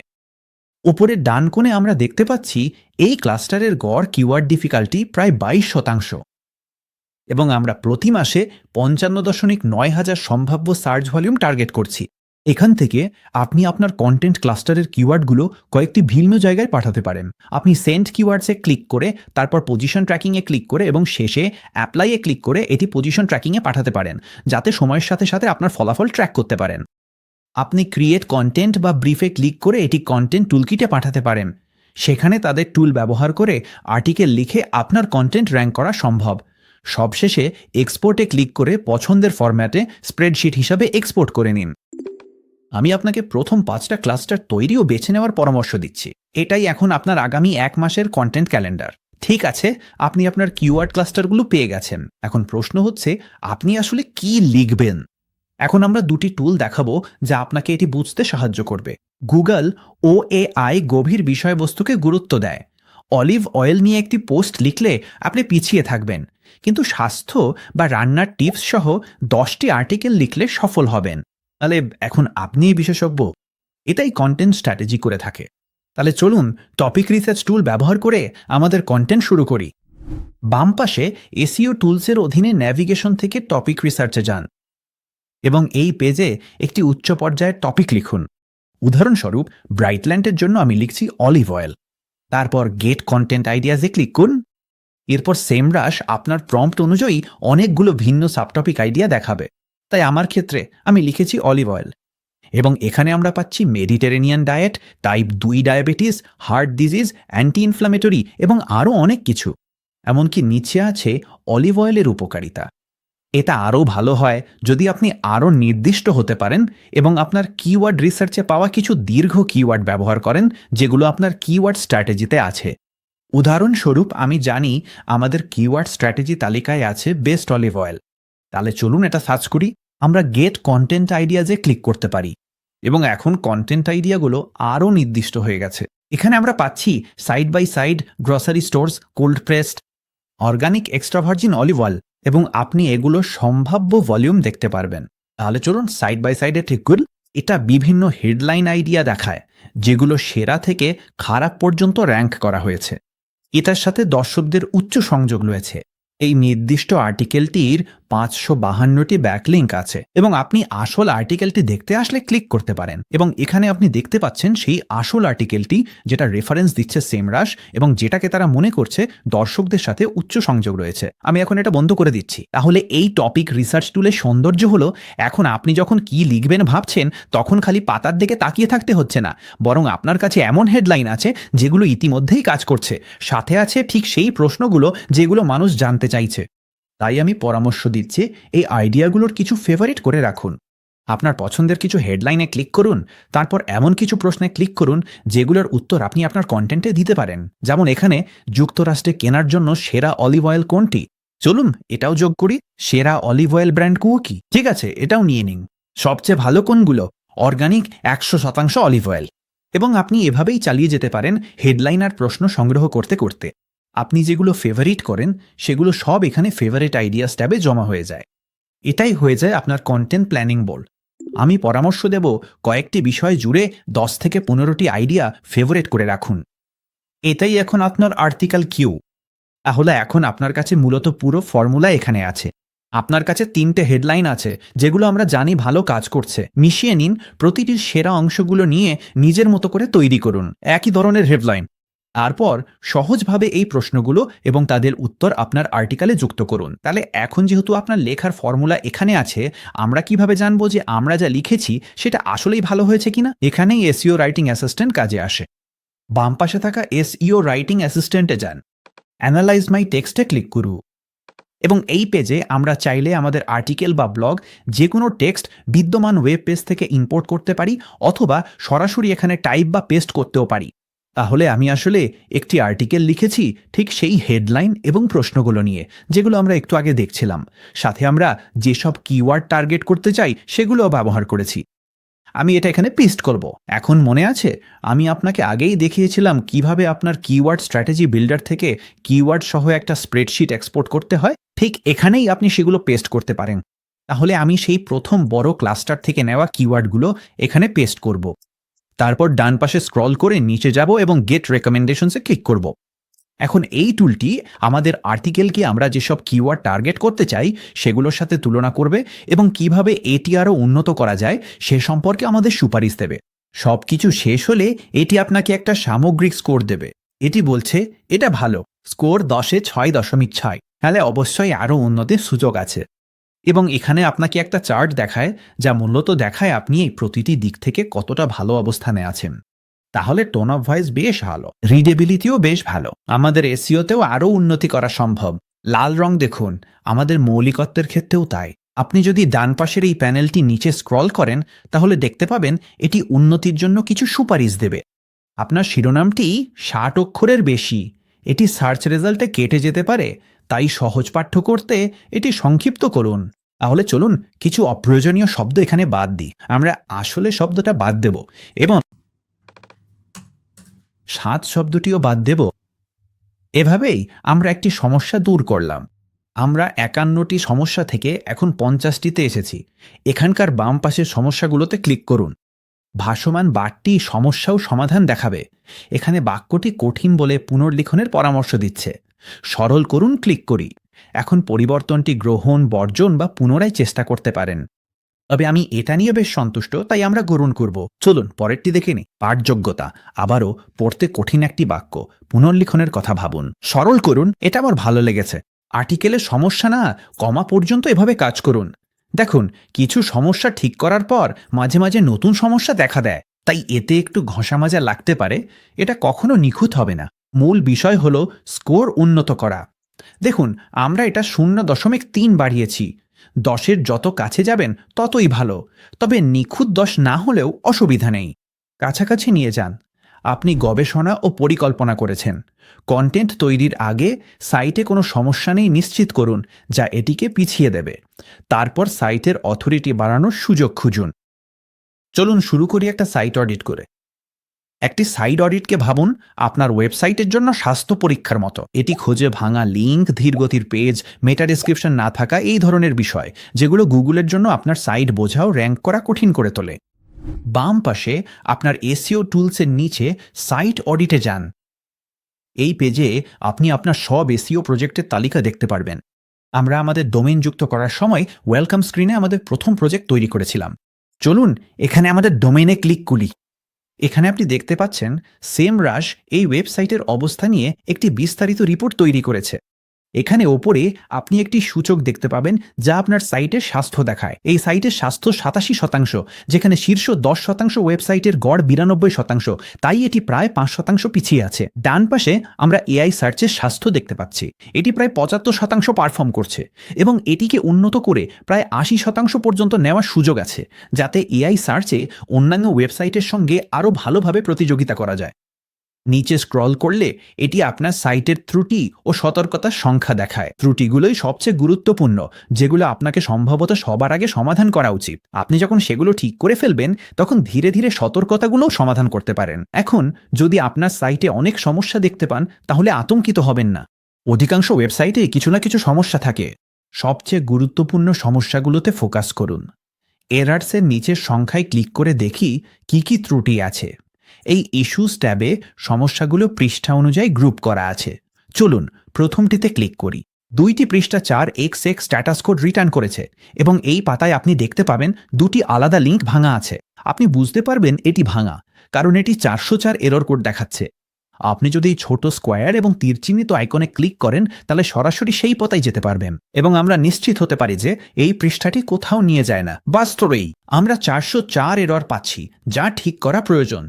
উপরের ডান কোণে আমরা দেখতে পাচ্ছি এই ক্লাস্টারের গড় কিওয়ার্ড ডিফিকাল্টি প্রায় 22%। এবং আমরা প্রতি মাসে 55,900 সম্ভাব্য সার্চ ভলিউম টার্গেট করছি। এখান থেকে আপনি আপনার কন্টেন্ট ক্লাস্টারের কিওয়ার্ডগুলো কয়েকটি ভিন্ন জায়গায় পাঠাতে পারেন। আপনি সেন্ড কিওয়ার্ডসে ক্লিক করে, তারপর পজিশন ট্র্যাকিংয়ে ক্লিক করে এবং শেষে অ্যাপ্লাইয়ে ক্লিক করে এটি পজিশন ট্র্যাকিংয়ে পাঠাতে পারেন, যাতে সময়ের সাথে সাথে আপনার ফলাফল ট্র্যাক করতে পারেন। আপনি ক্রিয়েট কন্টেন্ট বা ব্রিফে ক্লিক করে এটি কন্টেন্ট টুলকিটে পাঠাতে পারেন। সেখানে তাদের টুল ব্যবহার করে আর্টিকেল লিখে আপনার কন্টেন্ট র্যাঙ্ক করা সম্ভব। সবশেষে এক্সপোর্টে ক্লিক করে পছন্দের ফরম্যাটে স্প্রেডশিট হিসাবে এক্সপোর্ট করে নিন। আমি আপনাকে প্রথম 5টা ক্লাস্টার তৈরি ও বেছে নেওয়ার পরামর্শ দিচ্ছি। এটাই এখন আপনার আগামী 1 মাসের কন্টেন্ট ক্যালেন্ডার। ঠিক আছে, আপনি আপনার কিওয়ার্ড ক্লাস্টারগুলো পেয়ে গেছেন। এখন প্রশ্ন হচ্ছে আপনি আসলে কি লিখবেন। এখন আমরা দুটি টুল দেখাবো যা আপনাকে এটি বুঝতে সাহায্য করবে। গুগল OAI গভীর বিষয়বস্তুকে গুরুত্ব দেয়। অলিভ অয়েল নিয়ে একটি পোস্ট লিখলে আপনি পিছিয়ে থাকবেন, কিন্তু স্বাস্থ্য বা রান্নার টিপস সহ 10টি আর্টিকেল লিখলে সফল হবেন। তাহলে এখন আপনি বিশেষজ্ঞ। এটাই কন্টেন্ট স্ট্র্যাটেজি করে থাকে। তাহলে চলুন টপিক রিসার্চ টুল ব্যবহার করে আমাদের কন্টেন্ট শুরু করি। বাম পাশে এসইও টুলসের অধীনে ন্যাভিগেশন থেকে টপিক রিসার্চে যান এবং এই পেজে একটি উচ্চ পর্যায়ের টপিক লিখুন। উদাহরণস্বরূপ ব্রাইটল্যান্ডের জন্য আমি লিখছি অলিভ অয়েল। তারপর গেট কন্টেন্ট আইডিয়াসে ক্লিক করুন। এরপর সেমরাস আপনার প্রম্পট অনুযায়ী অনেকগুলো ভিন্ন সাবটপিক আইডিয়া দেখাবে। তাই আমার ক্ষেত্রে আমি লিখেছি অলিভ অয়েল এবং এখানে আমরা পাচ্ছি Mediterranean diet, type 2 diabetes, heart disease, anti inflammatory এবং আরও অনেক কিছু। এমনকি নিচে আছে অলিভ অয়েলের উপকারিতা। এটা আরও ভালো হয় যদি আপনি আরও নির্দিষ্ট হতে পারেন এবং আপনার কিওয়ার্ড রিসার্চে পাওয়া কিছু দীর্ঘ কিওয়ার্ড ব্যবহার করেন যেগুলো আপনার কিওয়ার্ড স্ট্র্যাটেজিতে আছে। উদাহরণস্বরূপ আমি জানি আমাদের কিওয়ার্ড স্ট্র্যাটেজি তালিকায় আছে বেস্ট অলিভ অয়েল। তাহলে চলুন এটা সার্চ করি। আমরা গেট কন্টেন্ট আইডিয়াজে ক্লিক করতে পারি এবং এখন কন্টেন্ট আইডিয়াগুলো আরও নির্দিষ্ট হয়ে গেছে। এখানে আমরা পাচ্ছি side by side, grocery stores, cold pressed, organic extra virgin olive oil এবং আপনি এগুলোর সম্ভাব্য ভলিউম দেখতে পারবেন। তাহলে চলুন সাইড বাই সাইডে ঠিক করুন। এটা বিভিন্ন হেডলাইন আইডিয়া দেখায় যেগুলো সেরা থেকে খারাপ পর্যন্ত র্যাঙ্ক করা হয়েছে। এটার সাথে দর্শকদের উচ্চ সংযোগ রয়েছে। এই নির্দিষ্ট আর্টিকেলটির 552টি ব্যাকলিঙ্ক আছে এবং আপনি আসল আর্টিকেলটি দেখতে আসলে ক্লিক করতে পারেন এবং এখানে আপনি দেখতে পাচ্ছেন সেই আসল আর্টিকেলটি যেটা রেফারেন্স দিচ্ছে সেমরাস এবং যেটাকে তারা মনে করছে দর্শকদের সাথে উচ্চ সংযোগ রয়েছে। আমি এখন এটা বন্ধ করে দিচ্ছি। তাহলে এই টপিক রিসার্চ টুলের সৌন্দর্য হলো এখন আপনি যখন কি লিখবেন ভাবছেন তখন খালি পাতার দিকে তাকিয়ে থাকতে হচ্ছে না, বরং আপনার কাছে এমন হেডলাইন আছে যেগুলো ইতিমধ্যেই কাজ করছে, সাথে আছে ঠিক সেই প্রশ্নগুলো যেগুলো মানুষ জানতে চাইছে। তাই আমি পরামর্শ দিচ্ছি এই আইডিয়াগুলোর কিছু ফেভারিট করে রাখুন। আপনার পছন্দের কিছু হেডলাইনে ক্লিক করুন, তারপর এমন কিছু প্রশ্নে ক্লিক করুন যেগুলোর উত্তর আপনি আপনার কন্টেন্টে দিতে পারেন। যেমন এখানে যুক্তরাষ্ট্রে কেনার জন্য সেরা অলিভ অয়েল কোনটি? চলুন এটাও যোগ করি, সেরা অলিভ অয়েল ব্র্যান্ড কি? ঠিক আছে, এটাও নিয়ে নিন। সবচেয়ে ভালো কোনগুলো? Organic 100% olive oil. এবং আপনি এভাবেই চালিয়ে যেতে পারেন হেডলাইন আর প্রশ্ন সংগ্রহ করতে করতে। আপনি যেগুলো ফেভারিট করেন সেগুলো সব এখানে ফেভারিট আইডিয়াস ট্যাবে জমা হয়ে যায়। এটাই হয়ে যায় আপনার কন্টেন্ট প্ল্যানিং বোর্ড। আমি পরামর্শ দেব কয়েকটি বিষয় জুড়ে 10 থেকে 15টি আইডিয়া ফেভারিট করে রাখুন। এটাই এখন আপনার আর্টিকেল কিউ। তাহলে এখন আপনার কাছে মূলত পুরো ফর্মুলা এখানে আছে। আপনার কাছে 3টে হেডলাইন আছে যেগুলো আমরা জানি ভালো কাজ করছে। মিশিয়ে নিন, প্রতিটির সেরা অংশগুলো নিয়ে নিজের মতো করে তৈরি করুন একই ধরনের হেডলাইন। তারপর সহজভাবে এই প্রশ্নগুলো এবং তাদের উত্তর আপনার আর্টিকেলে যুক্ত করুন। তাহলে এখন যেহেতু আপনার লেখার ফর্মুলা এখানে আছে, আমরা কিভাবে জানবো যে আমরা যা লিখেছি সেটা আসলেই ভালো হয়েছে কিনা? এখানেই এসইও রাইটিং অ্যাসিস্ট্যান্ট কাজে আসে। বাম পাশে থাকা এসইও রাইটিং অ্যাসিস্ট্যান্টে যান, অ্যানালাইজ মাই টেক্সটে ক্লিক করুন এবং এই পেজে আমরা চাইলে আমাদের আর্টিকেল বা ব্লগ যে কোনো টেক্সট বিদ্যমান ওয়েব পেজ থেকে ইম্পোর্ট করতে পারি, অথবা সরাসরি এখানে টাইপ বা পেস্ট করতেও পারি। তাহলে আমি আসলে একটি আর্টিকেল লিখেছি ঠিক সেই হেডলাইন এবং প্রশ্নগুলো নিয়ে, যেগুলো আমরা একটু আগে দেখছিলাম। সাথে আমরা যেসব কিওয়ার্ড টার্গেট করতে চাই সেগুলোও ব্যবহার করেছি। আমি এটা এখানে পেস্ট করব। এখন মনে আছে আমি আপনাকে আগেই দেখিয়েছিলাম কিভাবে আপনার কিওয়ার্ড স্ট্র্যাটেজি বিল্ডার থেকে কিওয়ার্ড সহ একটা স্প্রেডশিট এক্সপোর্ট করতে হয়? ঠিক এখানেই আপনি সেগুলো পেস্ট করতে পারেন। তাহলে আমি সেই প্রথম বড় ক্লাস্টার থেকে নেওয়া কিওয়ার্ডগুলো এখানে পেস্ট করব। তারপর ডান পাশে স্ক্রল করে নিচে যাব এবং গেট রেকমেন্ডেশনসে ক্লিক করব। এখন এই টুলটি আমাদের আর্টিকেলকে আমরা যেসব কিওয়ার্ড টার্গেট করতে চাই সেগুলোর সাথে তুলনা করবে এবং কিভাবে এটি আরও উন্নত করা যায় সে সম্পর্কে আমাদের সুপারিশ দেবে। সব কিছু শেষ হলে এটি আপনাকে একটা সামগ্রিক স্কোর দেবে। এটি বলছে এটা ভালো, স্কোর 10-এ 6.6। তাহলে অবশ্যই আরও উন্নতির সুযোগ আছে। এবং এখানে আপনাকে একটা চার্ট দেখায় যা মূলত দেখায় আপনি এই প্রতিটি দিক থেকে কতটা ভালো অবস্থানে আছেন। তাহলে টোন অফ ভয়েস বেশ ভালো, রিডেবিলিটিও বেশ ভালো। আমাদের এসইওতেও আরও উন্নতি করা সম্ভব। লাল রং দেখুন, আমাদের মৌলিকত্বের ক্ষেত্রেও তাই। আপনি যদি ডান পাশের এই প্যানেলটি নিচে স্ক্রল করেন তাহলে দেখতে পাবেন এটি উন্নতির জন্য কিছু সুপারিশ দেবে। আপনার শিরোনামটি 60 অক্ষরের বেশি, এটি সার্চ রেজাল্টে কেটে যেতে পারে, তাই সহজ পাঠ্য করতে এটি সংক্ষিপ্ত করুন। তাহলে চলুন কিছু অপ্রয়োজনীয় শব্দ এখানে বাদ দিই। আমরা আসলে শব্দটা বাদ দেব এবং 7 শব্দটিও বাদ দেব। এভাবেই আমরা একটি সমস্যা দূর করলাম। আমরা 51টি সমস্যা থেকে এখন 50টিতে এসেছি। এখানকার বাম পাশের সমস্যাগুলোতে ক্লিক করুন। ভাসমান বারটি সমস্যা ও সমাধান দেখাবে। এখানে বাক্যটি কঠিন বলে পুনর্লিখনের পরামর্শ দিচ্ছে। সরল করুন ক্লিক করি। এখন পরিবর্তনটি গ্রহণ, বর্জন বা পুনরায় চেষ্টা করতে পারেন। তবে আমি এটা নিয়ে বেশ সন্তুষ্ট, তাই আমরা গ্রহণ করব। চলুন পরেরটি দেখে নিই। পাঠযোগ্যতা, আবারও পড়তে কঠিন একটি বাক্য, পুনর্লিখনের কথা ভাবুন। সরল করুন, এটা আমার ভালো লেগেছে। আর্টিকেলের সমস্যা না কমা পর্যন্ত এভাবে কাজ করুন। দেখুন কিছু সমস্যা ঠিক করার পর মাঝে মাঝে নতুন সমস্যা দেখা দেয়, তাই এতে একটু ঘষা মাজা লাগতে পারে। এটা কখনো নিখুঁত হবে না। মূল বিষয় হলো স্কোর উন্নত করা। দেখুন আমরা এটা 0.3 বাড়িয়েছি। 10-এর যত কাছে যাবেন ততই ভালো, তবে নিখুঁত 10 না হলেও অসুবিধা নেই। কাছাকাছি নিয়ে যান। আপনি গবেষণা ও পরিকল্পনা করেছেন। কন্টেন্ট তৈরির আগে সাইটে কোনো সমস্যা নেই নিশ্চিত করুন, যা এটিকে পিছিয়ে দেবে। তারপর সাইটের অথরিটি বাড়ানোর সুযোগ খুঁজুন। চলুন শুরু করি একটা সাইট অডিট করে। একটি সাইট অডিটকে ভাবুন আপনার ওয়েবসাইটের জন্য স্বাস্থ্য পরীক্ষার মতো। এটি খোঁজে ভাঙা লিঙ্ক, ধীরগতির পেজ, মেটা ডেসক্রিপশন না থাকা এই ধরনের বিষয়, যেগুলো গুগলের জন্য আপনার সাইট বোঝাও র্যাঙ্ক করা কঠিন করে তোলে। বাম পাশে আপনার এসইও টুলসের নিচে সাইট অডিটে যান। এই পেজে আপনি আপনার সব এসইও প্রজেক্টের তালিকা দেখতে পারবেন। আমরা আমাদের ডোমেইন যুক্ত করার সময় ওয়েলকাম স্ক্রিনে আমাদের প্রথম প্রজেক্ট তৈরি করেছিলাম। চলুন এখানে আমাদের ডোমেইনে ক্লিক করি। এখানে আপনি দেখতে পাচ্ছেন সেমরাশ এই ওয়েবসাইটের অবস্থা নিয়ে একটি বিস্তারিত রিপোর্ট তৈরি করেছে। এখানে ওপরে আপনি একটি সূচক দেখতে পাবেন যা আপনার সাইটের স্বাস্থ্য দেখায়। এই সাইটের স্বাস্থ্য 87%, যেখানে শীর্ষ 10% ওয়েবসাইটের গড় 92%, তাই এটি প্রায় 5% পিছিয়ে আছে। ডান পাশে আমরা এআই সার্চের স্বাস্থ্য দেখতে পাচ্ছি। এটি প্রায় 75% পারফর্ম করছে এবং এটিকে উন্নত করে প্রায় 80% পর্যন্ত নেওয়ার সুযোগ আছে, যাতে এআই সার্চে অন্যান্য ওয়েবসাইটের সঙ্গে আরও ভালোভাবে প্রতিযোগিতা করা যায়। নিচে স্ক্রল করলে এটি আপনার সাইটের ত্রুটি ও সতর্কতার সংখ্যা দেখায়। ত্রুটিগুলোই সবচেয়ে গুরুত্বপূর্ণ, যেগুলো আপনাকে সম্ভবত সবার আগে সমাধান করা উচিত। আপনি যখন সেগুলো ঠিক করে ফেলবেন, তখন ধীরে ধীরে সতর্কতাগুলোও সমাধান করতে পারেন। এখন যদি আপনার সাইটে অনেক সমস্যা দেখতে পান, তাহলে আতঙ্কিত হবেন না। অধিকাংশ ওয়েবসাইটে কিছু না কিছু সমস্যা থাকে। সবচেয়ে গুরুত্বপূর্ণ সমস্যাগুলোতে ফোকাস করুন। এরার্সের নিচের সংখ্যায় ক্লিক করে দেখি কি কি ত্রুটি আছে। এই ইস্যুস ট্যাবে সমস্যাগুলো পৃষ্ঠা অনুযায়ী গ্রুপ করা আছে। চলুন প্রথমটিতে ক্লিক করি। 2টি পৃষ্ঠা 4xx স্ট্যাটাস কোড রিটার্ন করেছে এবং এই পাতায় আপনি দেখতে পাবেন 2টি আলাদা লিঙ্ক ভাঙা আছে। আপনি বুঝতে পারবেন এটি ভাঙা, কারণ এটি 404 এরর কোড দেখাচ্ছে। আপনি যদি এই ছোট স্কোয়ার এবং তীর চিহ্নিত আইকনে ক্লিক করেন, তাহলে সরাসরি সেই পথায় যেতে পারবেন এবং আমরা নিশ্চিত হতে পারি যে এই পৃষ্ঠাটি কোথাও নিয়ে যায় না। বাস্তবেই আমরা 404 এরর পাচ্ছি, যা ঠিক করা প্রয়োজন।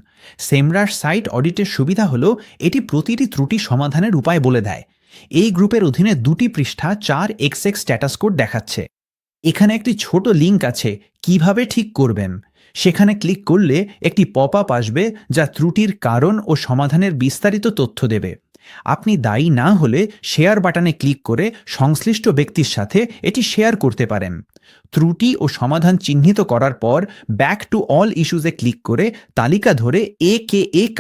সেমরাশ সাইট অডিটের সুবিধা হলো এটি প্রতিটি ত্রুটি সমাধানের উপায় বলে দেয়। এই গ্রুপের অধীনে 2টি পৃষ্ঠা 4xx স্ট্যাটাস কোড দেখাচ্ছে। এখানে একটি ছোট লিঙ্ক আছে কিভাবে ঠিক করবেন। সেখানে ক্লিক করলে একটি পপ আপ আসবে, যা ত্রুটির কারণ ও সমাধানের বিস্তারিত তথ্য দেবে। আপনি দায়ী না হলে শেয়ার বাটনে ক্লিক করে সংশ্লিষ্ট ব্যক্তির সাথে এটি শেয়ার করতে পারেন। ত্রুটি ও সমাধান চিহ্নিত করার পর ব্যাক টু অল ইস্যুজে ক্লিক করে তালিকা ধরে এ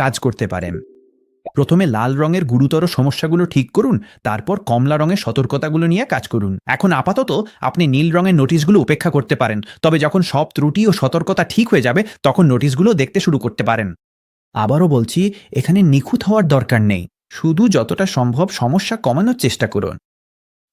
কাজ করতে পারেন। প্রথমে লাল রঙের গুরুতর সমস্যাগুলো ঠিক করুন, তারপর কমলা রঙের সতর্কতাগুলো নিয়ে কাজ করুন। এখন আপাতত আপনি নীল রঙের নোটিশগুলো উপেক্ষা করতে পারেন, তবে যখন সব ত্রুটি ও সতর্কতা ঠিক হয়ে যাবে, তখন নোটিশগুলো দেখতে শুরু করতে পারেন। আবারও বলছি, এখানে নিখুঁত হওয়ার দরকার নেই, শুধু যতটা সম্ভব সমস্যা কমানোর চেষ্টা করুন।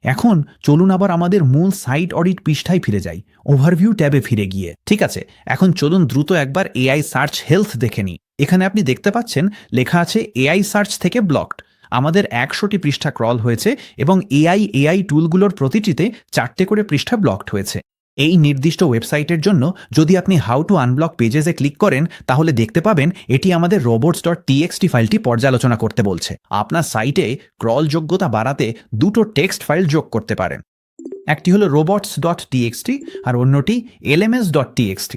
এখন চলুন আবার আমাদের মূল সাইট অডিট পৃষ্ঠায় ফিরে যাই, ওভারভিউ ট্যাবে ফিরে গিয়ে। ঠিক আছে, এখন চলুন দ্রুত একবার এআই সার্চ হেলথ দেখে নিই। এখানে আপনি দেখতে পাচ্ছেন লেখা আছে এআই সার্চ থেকে ব্লকড। আমাদের 100টি পৃষ্ঠা ক্রল হয়েছে এবং এআই টুলগুলোর প্রতিটিতে 4টে করে পৃষ্ঠা ব্লকড হয়েছে। এই নির্দিষ্ট ওয়েবসাইটের জন্য যদি আপনি হাউ টু আনব্লক পেজেসে ক্লিক করেন, তাহলে দেখতে পাবেন এটি আমাদের robots.txt ফাইলটি পর্যালোচনা করতে বলছে। আপনার সাইটে ক্রল যোগ্যতা বাড়াতে 2টো টেক্সট ফাইল যোগ করতে পারেন। একটি হলো robots.txt আর অন্যটি lms.txt।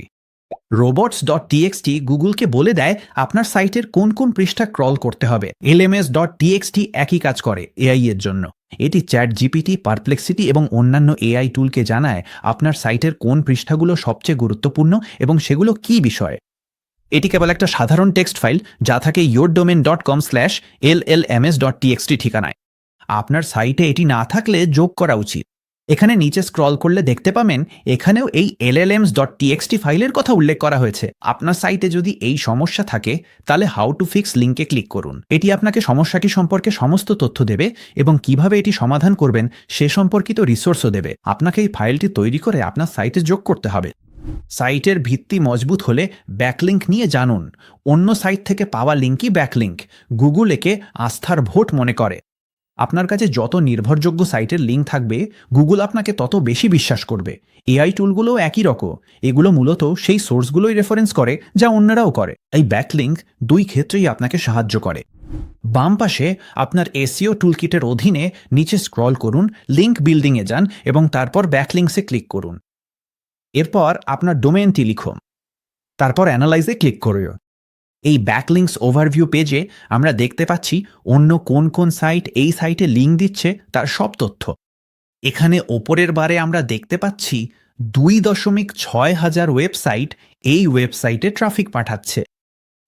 robots.txt গুগলকে বলে দেয় আপনার সাইটের কোন কোন পৃষ্ঠা ক্রল করতে হবে। lms.txt একই কাজ করে এআই এর জন্য। এটি চ্যাট জিপিটি, পারপ্লেক্সিটি এবং অন্যান্য এআই টুলকে জানায় আপনার সাইটের কোন পৃষ্ঠাগুলো সবচেয়ে গুরুত্বপূর্ণ এবং সেগুলো কী বিষয়। এটি কেবল একটা সাধারণ টেক্সট ফাইল যা থাকে yourdomain.com/llms.txt ঠিকানায়। আপনার সাইটে এটি না থাকলে যোগ করা উচিত। এখানে নিচে স্ক্রল করলে দেখতে পাবেন এখানেও এই llms.txt ফাইলের কথা উল্লেখ করা হয়েছে। আপনার সাইটে যদি এই সমস্যা থাকে, তাহলে হাউ টু ফিক্স লিঙ্কে ক্লিক করুন। এটি আপনাকে সমস্যাটি সম্পর্কে সমস্ত তথ্য দেবে এবং কিভাবে এটি সমাধান করবেন সে সম্পর্কিত রিসোর্সও দেবে। আপনাকে এই ফাইলটি তৈরি করে আপনার সাইটে যোগ করতে হবে। সাইটের ভিত্তি মজবুত হলে ব্যাকলিঙ্ক নিয়ে জানুন। অন্য সাইট থেকে পাওয়া লিঙ্কই ব্যাকলিঙ্ক। গুগল একে আস্থার ভোট মনে করে। আপনার কাছে যত নির্ভরযোগ্য সাইটের লিঙ্ক থাকবে, গুগল আপনাকে তত বেশি বিশ্বাস করবে। এআই টুলগুলোও একই রকম, এগুলো মূলত সেই সোর্সগুলোই রেফারেন্স করে যা অন্যরাও করে। এই ব্যাকলিঙ্ক 2 ক্ষেত্রেই আপনাকে সাহায্য করে। বাম পাশে আপনার এসইও টুলকিটের অধীনে নিচে স্ক্রল করুন, লিঙ্ক বিল্ডিংয়ে যান এবং তারপর ব্যাকলিঙ্কসে ক্লিক করুন। এরপর আপনার ডোমেইনটি লিখুন, তারপর অ্যানালাইজে ক্লিক করুন। এই ব্যাকলিঙ্কস ওভারভিউ পেজে আমরা দেখতে পাচ্ছি অন্য কোন কোন সাইট এই সাইটে লিঙ্ক দিচ্ছে তার সব তথ্য। এখানে ওপরের বারে আমরা দেখতে পাচ্ছি 2.6 হাজার ওয়েবসাইট এই ওয়েবসাইটে ট্রাফিক পাঠাচ্ছে।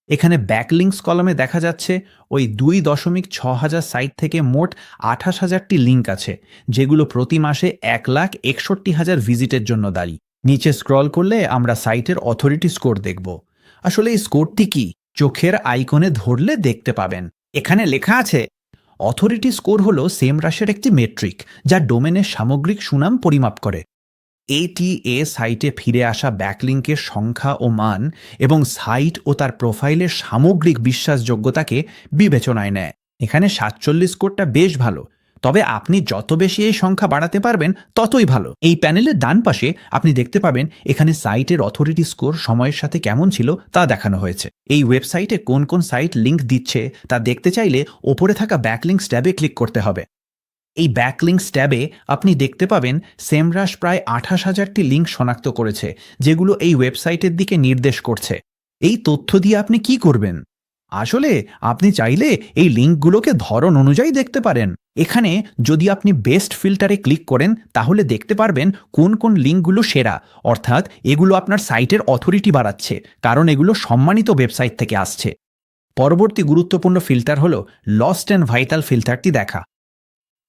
এখানে ব্যাকলিঙ্কস কলামে দেখা যাচ্ছে ওই 2.6 হাজার সাইট থেকে মোট 28,000টি লিঙ্ক আছে, যেগুলো প্রতি মাসে 1,61,000 ভিজিটের জন্য দায়ী। নিচে স্ক্রল করলে আমরা সাইটের অথরিটি স্কোর দেখব। আসলে এই স্কোরটি কি, চোখের আইকনে ধরলে দেখতে পাবেন। এখানে লেখা আছে অথরিটি স্কোর হলো সেমরাশের একটি মেট্রিক যা ডোমেনের সামগ্রিক সুনাম পরিমাপ করে। এটিএ সাইটে ফিরে আসা ব্যাকলিঙ্কের সংখ্যা ও মান এবং সাইট ও তার প্রোফাইলের সামগ্রিক বিশ্বাসযোগ্যতাকে বিবেচনায় নেয়। এখানে 47 স্কোরটা বেশ ভালো, তবে আপনি যত বেশি এই সংখ্যা বাড়াতে পারবেন ততই ভালো। এই প্যানেলের ডান পাশে আপনি দেখতে পাবেন এখানে সাইটের অথরিটি স্কোর সময়ের সাথে কেমন ছিল তা দেখানো হয়েছে। এই ওয়েবসাইটে কোন কোন সাইট লিঙ্ক দিচ্ছে তা দেখতে চাইলে ওপরে থাকা ব্যাকলিঙ্কস ট্যাবে ক্লিক করতে হবে। এই ব্যাকলিঙ্কস ট্যাবে আপনি দেখতে পাবেন সেমরাশ প্রায় 28,000টি লিঙ্ক শনাক্ত করেছে, যেগুলো এই ওয়েবসাইটের দিকে নির্দেশ করছে। এই তথ্য দিয়ে আপনি কি করবেন? আসলে আপনি চাইলে এই লিঙ্কগুলোকে ধরন অনুযায়ী দেখতে পারেন। এখানে যদি আপনি বেস্ট ফিল্টারে ক্লিক করেন তাহলে দেখতে পারবেন কোন কোন লিঙ্কগুলো সেরা, অর্থাৎ এগুলো আপনার সাইটের অথরিটি বাড়াচ্ছে, কারণ এগুলো সম্মানিত ওয়েবসাইট থেকে আসছে। পরবর্তী গুরুত্বপূর্ণ ফিল্টার হলো লস্ট অ্যান্ড ভাইটাল ফিল্টারটি দেখা।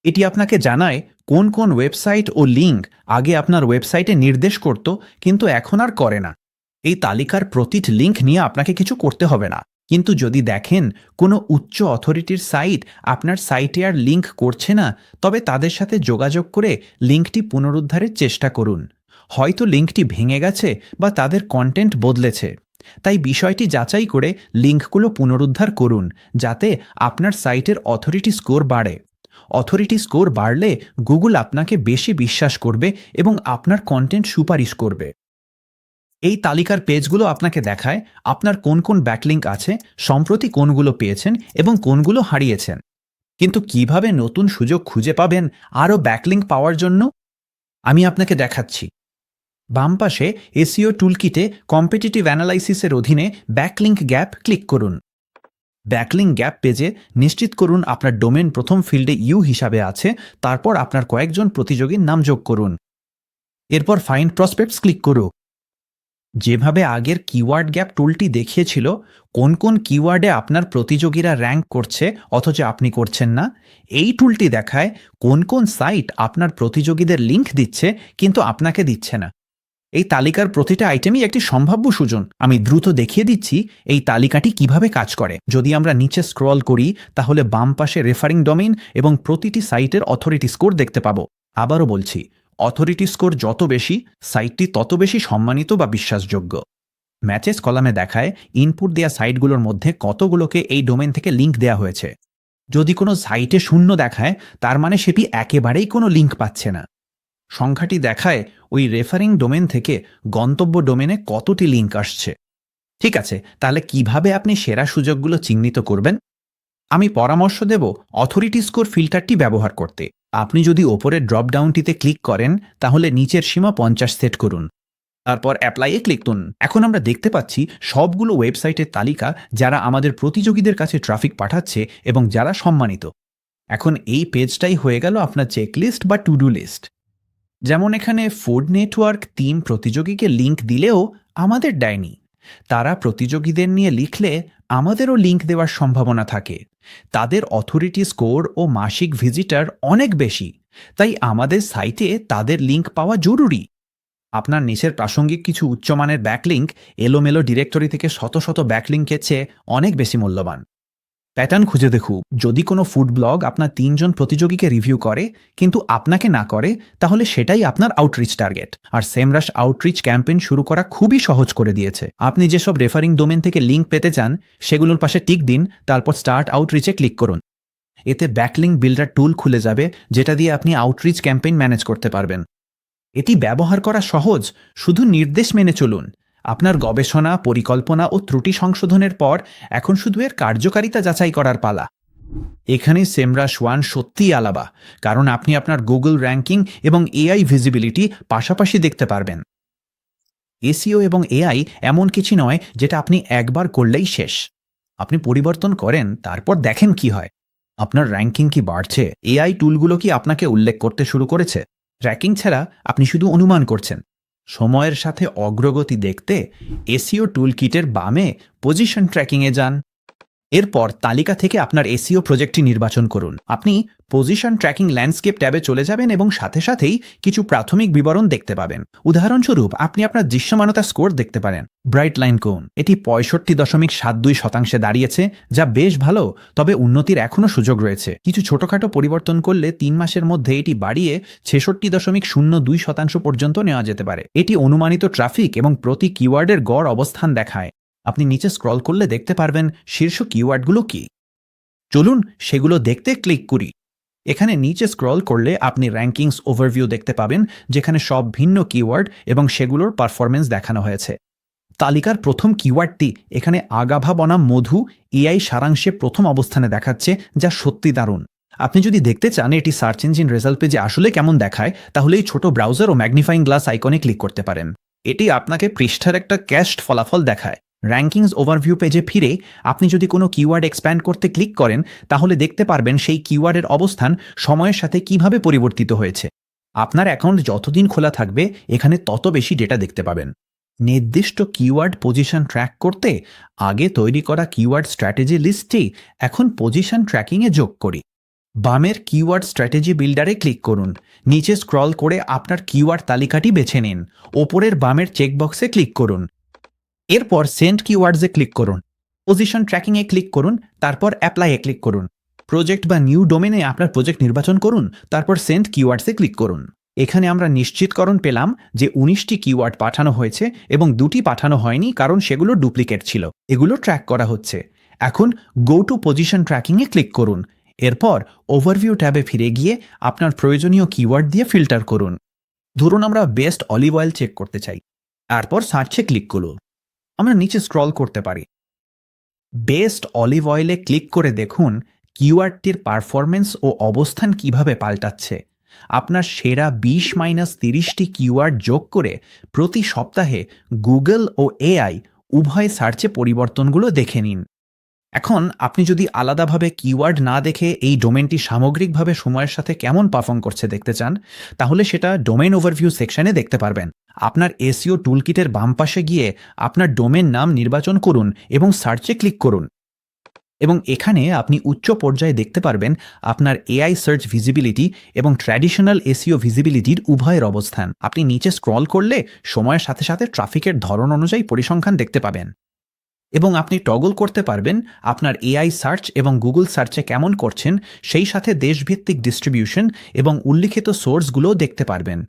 এটি আপনাকে জানায় কোন কোন ওয়েবসাইট ও লিঙ্ক আগে আপনার ওয়েবসাইটে নির্দেশ করত কিন্তু এখন আর করে না। এই তালিকার প্রতিটি লিঙ্ক নিয়ে আপনাকে কিছু করতে হবে না, কিন্তু যদি দেখেন কোনো উচ্চ অথরিটির সাইট আপনার সাইটে আর লিঙ্ক করছে না, তবে তাদের সাথে যোগাযোগ করে লিঙ্কটি পুনরুদ্ধারের চেষ্টা করুন। হয়তো লিঙ্কটি ভেঙে গেছে বা তাদের কন্টেন্ট বদলেছে। তাই বিষয়টি যাচাই করে লিঙ্কগুলো পুনরুদ্ধার করুন, যাতে আপনার সাইটের অথরিটি স্কোর বাড়ে। অথরিটি স্কোর বাড়লে গুগল আপনাকে বেশি বিশ্বাস করবে এবং আপনার কন্টেন্ট সুপারিশ করবে। এই তালিকার পেজগুলো আপনাকে দেখায় আপনার কোন কোন ব্যাকলিঙ্ক আছে, সম্প্রতি কোনগুলো পেয়েছেন এবং কোনগুলো হারিয়েছেন। কিন্তু কিভাবে নতুন সুযোগ খুঁজে পাবেন আরও ব্যাকলিঙ্ক পাওয়ার জন্য, আমি আপনাকে দেখাচ্ছি। বাম পাশে এসইও টুলকিটে কম্পিটিটিভ অ্যানালাইসিসের অধীনে ব্যাকলিঙ্ক গ্যাপ ক্লিক করুন। ব্যাকলিঙ্ক গ্যাপ পেজে নিশ্চিত করুন আপনার ডোমেন প্রথম ফিল্ডে ইউ হিসাবে আছে, তারপর আপনার কয়েকজন প্রতিযোগীর নাম যোগ করুন। এরপর ফাইন্ড প্রসপেক্টস ক্লিক করুন। যেভাবে আগের কিওয়ার্ড গ্যাপ টুলটি দেখিয়েছিল কোন কোন কিওয়ার্ডে আপনার প্রতিযোগীরা র্যাঙ্ক করছে অথচ আপনি করছেন না, এই টুলটি দেখায় কোন কোন সাইট আপনার প্রতিযোগীদের লিঙ্ক দিচ্ছে কিন্তু আপনাকে দিচ্ছে না। এই তালিকার প্রতিটা আইটেমই একটি সম্ভাব্য সুযোগ। আমি দ্রুত দেখিয়ে দিচ্ছি এই তালিকাটি কিভাবে কাজ করে। যদি আমরা নিচে স্ক্রল করি তাহলে বাম পাশে রেফারিং ডোমেইন এবং প্রতিটি সাইটের অথরিটি স্কোর দেখতে পাবো। আবারও বলছি, অথরিটি স্কোর যত বেশি, সাইটটি তত বেশি সম্মানিত বা বিশ্বাসযোগ্য। ম্যাচেস কলামে দেখায় ইনপুট দেয়া সাইটগুলোর মধ্যে কতগুলোকে এই ডোমেন থেকে লিঙ্ক দেয়া হয়েছে। যদি কোনো সাইটে 0 দেখায়, তার মানে সেটি একেবারেই কোনো লিঙ্ক পাচ্ছে না। সংখ্যাটি দেখায় ওই রেফারিং ডোমেন থেকে গন্তব্য ডোমেনে কতটি লিঙ্ক আসছে। ঠিক আছে, তাহলে কিভাবে আপনি সেরা সুযোগগুলো চিহ্নিত করবেন? আমি পরামর্শ দেব অথরিটি স্কোর ফিল্টারটি ব্যবহার করতে। আপনি যদি ওপরের ড্রপ ডাউনটিতে ক্লিক করেন তাহলে নিচের সীমা 50 সেট করুন, তারপর অ্যাপ্লাইয়ে ক্লিক করুন। এখন আমরা দেখতে পাচ্ছি সবগুলো ওয়েবসাইটের তালিকা যারা আমাদের প্রতিযোগীদের কাছে ট্রাফিক পাঠাচ্ছে এবং যারা সম্মানিত। এখন এই পেজটাই হয়ে গেল আপনার চেকলিস্ট বা টু ডু লিস্ট। যেমন এখানে ফুড নেটওয়ার্ক 3 প্রতিযোগীকে লিঙ্ক দিলেও আমাদের দেয়নি। তারা প্রতিযোগীদের নিয়ে লিখলে আমাদেরও লিঙ্ক দেওয়ার সম্ভাবনা থাকে। তাদের অথরিটি স্কোর ও মাসিক ভিজিটার অনেক বেশি, তাই আমাদের সাইটে তাদের লিঙ্ক পাওয়া জরুরি। আপনার নিচের প্রাসঙ্গিক কিছু উচ্চমানের ব্যাকলিঙ্ক এলোমেলো ডিরেক্টরি থেকে শত শত ব্যাকলিঙ্কের চেয়ে অনেক বেশি মূল্যবান। প্যাটার্ন খুঁজে দেখুন। যদি কোনো ফুড ব্লগ আপনার 3 জন প্রতিযোগীকে রিভিউ করে কিন্তু আপনাকে না করে, তাহলে সেটাই আপনার আউটরিচ টার্গেট। আর সেমরাশ আউটরিচ ক্যাম্পেইন শুরু করা খুবই সহজ করে দিয়েছে। আপনি যেসব রেফারিং ডোমেন থেকে লিঙ্ক পেতে চান সেগুলোর পাশে টিক দিন, তারপর স্টার্ট আউটরিচে ক্লিক করুন। এতে ব্যাকলিঙ্ক বিল্ডার টুল খুলে যাবে, যেটা দিয়ে আপনি আউটরিচ ক্যাম্পেইন ম্যানেজ করতে পারবেন। এটি ব্যবহার করা সহজ, শুধু নির্দেশ মেনে চলুন। আপনার গবেষণা, পরিকল্পনা ও ত্রুটি সংশোধনের পর এখন শুধু এর কার্যকারিতা যাচাই করার পালা। এখানে সেমরাশ 1 সত্যিই আলাদা, কারণ আপনি আপনার গুগল র্যাঙ্কিং এবং এআই ভিজিবিলিটি পাশাপাশি দেখতে পারবেন। এসইও এবং এআই এমন কিছু নয় যেটা আপনি একবার করলেই শেষ। আপনি পরিবর্তন করেন, তারপর দেখেন কি হয়। আপনার র্যাঙ্কিং কি বাড়ছে? এআই টুলগুলো কি আপনাকে উল্লেখ করতে শুরু করেছে? ট্র্যাকিং ছাড়া আপনি শুধু অনুমান করছেন। সময়ের সাথে অগ্রগতি দেখতে এসইও টুলকিটের বামে পজিশন ট্র্যাকিংয়ে যান। এরপর তালিকা থেকে আপনার এসইও প্রজেক্টটি নির্বাচন করুন। আপনি পজিশন ট্র্যাকিং ল্যান্ডস্কেপ ট্যাবে চলে যাবেন এবং সাথে সাথেই কিছু প্রাথমিক বিবরণ দেখতে পাবেন। উদাহরণস্বরূপ আপনি আপনার দৃশ্যমানতা স্কোর দেখতে পারেন। ব্রাইট লাইন কোণ এটি 65.72% দাঁড়িয়েছে, যা বেশ ভালো, তবে উন্নতির এখনও সুযোগ রয়েছে। কিছু ছোটখাটো পরিবর্তন করলে 3 মাসের মধ্যে এটি বাড়িয়ে 66.02% পর্যন্ত নেওয়া যেতে পারে। এটি অনুমানিত ট্রাফিক এবং প্রতি কিওয়ার্ডের গড় অবস্থান দেখায়। আপনি নিচে স্ক্রল করলে দেখতে পারবেন শীর্ষ কিওয়ার্ডগুলো কি। চলুন সেগুলো দেখতে ক্লিক করি। এখানে নিচে স্ক্রল করলে আপনি র্যাঙ্কিংস ওভারভিউ দেখতে পাবেন, যেখানে সব ভিন্ন কিওয়ার্ড এবং সেগুলোর পারফরমেন্স দেখানো হয়েছে। তালিকার প্রথম কিওয়ার্ডটি এখানে আগাভা বনাম মধু এআই সারাংশে প্রথম অবস্থানে দেখাচ্ছে, যা সত্যি দারুণ। আপনি যদি দেখতে চান এটি সার্চ ইঞ্জিন রেজাল্ট পেজে আসলে কেমন দেখায়, তাহলে এই ছোট ব্রাউজার ও ম্যাগনিফাইং গ্লাস আইকনে ক্লিক করতে পারেন। এটি আপনাকে পৃষ্ঠার একটা ক্যাশড ফলাফল দেখায়। র্যাঙ্কিংস ওভারভিউ পেজে ফিরে আপনি যদি কোনো কিওয়ার্ড এক্সপ্যান্ড করতে ক্লিক করেন তাহলে দেখতে পারবেন সেই কিওয়ার্ডের অবস্থান সময়ের সাথে কিভাবে পরিবর্তিত হয়েছে। আপনার অ্যাকাউন্ট যতদিন খোলা থাকবে এখানে তত বেশি ডেটা দেখতে পাবেন। নির্দিষ্ট কিওয়ার্ড পজিশন ট্র্যাক করতে আগে তৈরি করা কিওয়ার্ড স্ট্র্যাটেজি লিস্টটি এখন পজিশন ট্র্যাকিংয়ে যোগ করি। বামের কিওয়ার্ড স্ট্র্যাটেজি বিল্ডারে ক্লিক করুন, নিচে স্ক্রল করে আপনার কিওয়ার্ড তালিকাটি বেছে নিন, ওপরের বামের চেকবক্সে ক্লিক করুন, এরপর সেন্ড কিওয়ার্ডসে ক্লিক করুন, পজিশন ট্র্যাকিংয়ে ক্লিক করুন, তারপর অ্যাপ্লাইয়ে ক্লিক করুন। প্রজেক্ট বা নিউ ডোমেনে আপনার প্রজেক্ট নির্বাচন করুন, তারপর সেন্ড কিওয়ার্ডসে ক্লিক করুন। এখানে আমরা নিশ্চিতকরণ পেলাম যে 19টি কিওয়ার্ড পাঠানো হয়েছে এবং 2টি পাঠানো হয়নি কারণ সেগুলো ডুপ্লিকেট ছিল। এগুলো ট্র্যাক করা হচ্ছে। এখন গো টু পজিশন ট্র্যাকিংয়ে ক্লিক করুন, এরপর ওভারভিউ ট্যাবে ফিরে গিয়ে আপনার প্রয়োজনীয় কিওয়ার্ড দিয়ে ফিল্টার করুন। ধরুন আমরা বেস্ট অলিভ অয়েল চেক করতে চাই, তারপর সার্চে ক্লিক করুন। আমরা নিচে স্ক্রল করতে পারি, বেস্ট অলিভ অয়েলে ক্লিক করে দেখুন কিওয়ার্ডটির পারফরমেন্স ও অবস্থান কিভাবে পাল্টাচ্ছে। আপনার সেরা 20-30টি কিওয়ার্ড যোগ করে প্রতি সপ্তাহে গুগল ও এআই উভয় সার্চে পরিবর্তনগুলো দেখে নিন। এখন আপনি যদি আলাদাভাবে কিওয়ার্ড না দেখে এই ডোমেনটি সামগ্রিকভাবে সময়ের সাথে কেমন পারফর্ম করছে দেখতে চান, তাহলে সেটা ডোমেন ওভারভিউ সেকশনে দেখতে পারবেন। আপনার এসইও টুলকিটের বাম পাশে গিয়ে আপনার ডোমেন নাম নির্বাচন করুন এবং সার্চে ক্লিক করুন, এবং এখানে আপনি উচ্চ পর্যায়ে দেখতে পারবেন আপনার এআই সার্চ ভিজিবিলিটি এবং ট্র্যাডিশনাল এসইও ভিজিবিলিটির উভয়ের অবস্থান। আপনি নিচে স্ক্রল করলে সময়ের সাথে সাথে ট্রাফিকের ধরন অনুযায়ী পরিসংখ্যান দেখতে পাবেন, এবং আপনি টগল করতে পারবেন আপনার এআই সার্চ এবং গুগল সার্চে কেমন করছেন, সেই সাথে দেশভিত্তিক ডিস্ট্রিবিউশন এবং উল্লিখিত সোর্সগুলোও দেখতে পারবেন।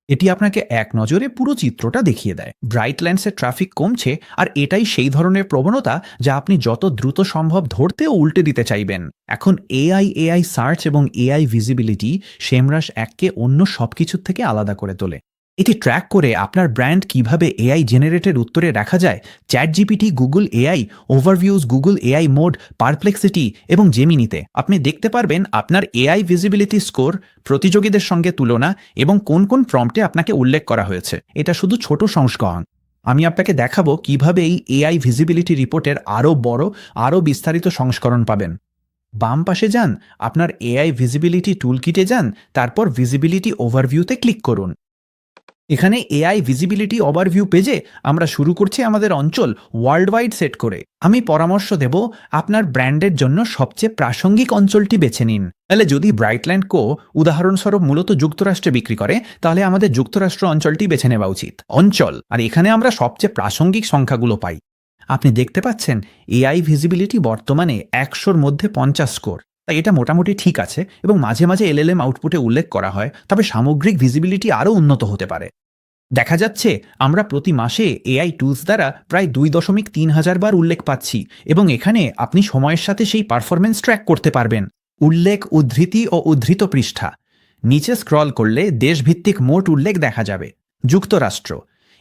এটি আপনাকে এক নজরে পুরো চিত্রটা দেখিয়ে দেয়। ব্রাইটল্যান্ডসের ট্রাফিক কমছে, আর এটাই সেই ধরনের প্রবণতা যা আপনি যত দ্রুত সম্ভব ধরতে ও উল্টে দিতে চাইবেন। এখন এআই সার্চ এবং এআই ভিজিবিলিটি সেমরাশ এককে অন্য সবকিছুর থেকে আলাদা করে তোলে। এটি ট্র্যাক করে আপনার ব্র্যান্ড কিভাবে এআই জেনারেটেড উত্তরে রাখা যায় ChatGPT, Google AI, overviews, Google AI mode, Perplexity এবং জেমিনিতে। আপনি দেখতে পারবেন আপনার এআই ভিজিবিলিটি স্কোর, প্রতিযোগীদের সঙ্গে তুলনা এবং কোন কোন প্রম্পটে আপনাকে উল্লেখ করা হয়েছে। এটা শুধু ছোট সংস্করণ। আমি আপনাকে দেখাবো কিভাবে এই এআই ভিজিবিলিটি রিপোর্টের আরও বড়, আরও বিস্তারিত সংস্করণ পাবেন। বাম পাশে যান, আপনার এআই ভিজিবিলিটি টুলকিটে যান, তারপর ভিজিবিলিটি ওভারভিউতে ক্লিক করুন। এখানে এআই ভিজিবিলিটি ওভারভিউ পেজে আমরা শুরু করছি আমাদের অঞ্চল ওয়ার্ল্ড ওয়াইড সেট করে। আমি পরামর্শ দেব আপনার ব্র্যান্ডের জন্য সবচেয়ে প্রাসঙ্গিক অঞ্চলটি বেছে নিন। তাহলে যদি ব্রাইটল্যান্ড কো উদাহরণস্বরূপ মূলত যুক্তরাষ্ট্রে বিক্রি করে, তাহলে আমাদের যুক্তরাষ্ট্র অঞ্চলটি বেছে নেওয়া উচিত। অঞ্চল, আর এখানে আমরা সবচেয়ে প্রাসঙ্গিক সংখ্যাগুলো পাই। আপনি দেখতে পাচ্ছেন এআই ভিজিবিলিটি বর্তমানে 100-র মধ্যে 50 স্কোর। তাই এটা মোটামুটি ঠিক আছে, এবং মাঝে মাঝে এলএলএম আউটপুটে উল্লেখ করা হয়, তবে সামগ্রিক ভিজিবিলিটি আরও উন্নত হতে পারে। দেখা যাচ্ছে আমরা প্রতি মাসে এআই টুলস দ্বারা প্রায় 2.3 হাজার বার উল্লেখ পাচ্ছি, এবং এখানে আপনি সময়ের সাথে সেই পারফরমেন্স ট্র্যাক করতে পারবেন। উল্লেখ, উদ্ধৃতি ও উদ্ধৃত পৃষ্ঠা। নিচে স্ক্রল করলে দেশভিত্তিক মোট উল্লেখ দেখা যাবে। যুক্তরাষ্ট্র,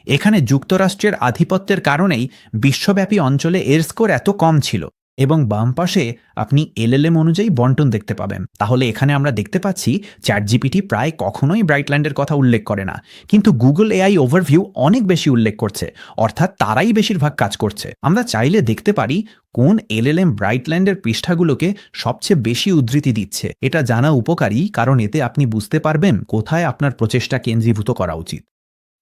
এখানে যুক্তরাষ্ট্রের আধিপত্যের কারণেই বিশ্বব্যাপী অঞ্চলে এর স্কোর এত কম ছিল, এবং বাম পাশে আপনি এলএলএম অনুযায়ী বন্টন দেখতে পাবেন। তাহলে এখানে আমরা দেখতে পাচ্ছি চ্যাট জিপিটি প্রায় কখনোই ব্রাইটল্যান্ডের কথা উল্লেখ করে না, কিন্তু গুগল এআই ওভারভিউ অনেক বেশি উল্লেখ করছে, অর্থাৎ তারাই বেশিরভাগ কাজ করছে। আমরা চাইলে দেখতে পারি কোন এলএলএম ব্রাইটল্যান্ডের পৃষ্ঠাগুলোকে সবচেয়ে বেশি উদ্ধৃতি দিচ্ছে। এটা জানা উপকারী, কারণ এতে আপনি বুঝতে পারবেন কোথায় আপনার প্রচেষ্টা কেন্দ্রীভূত করা উচিত।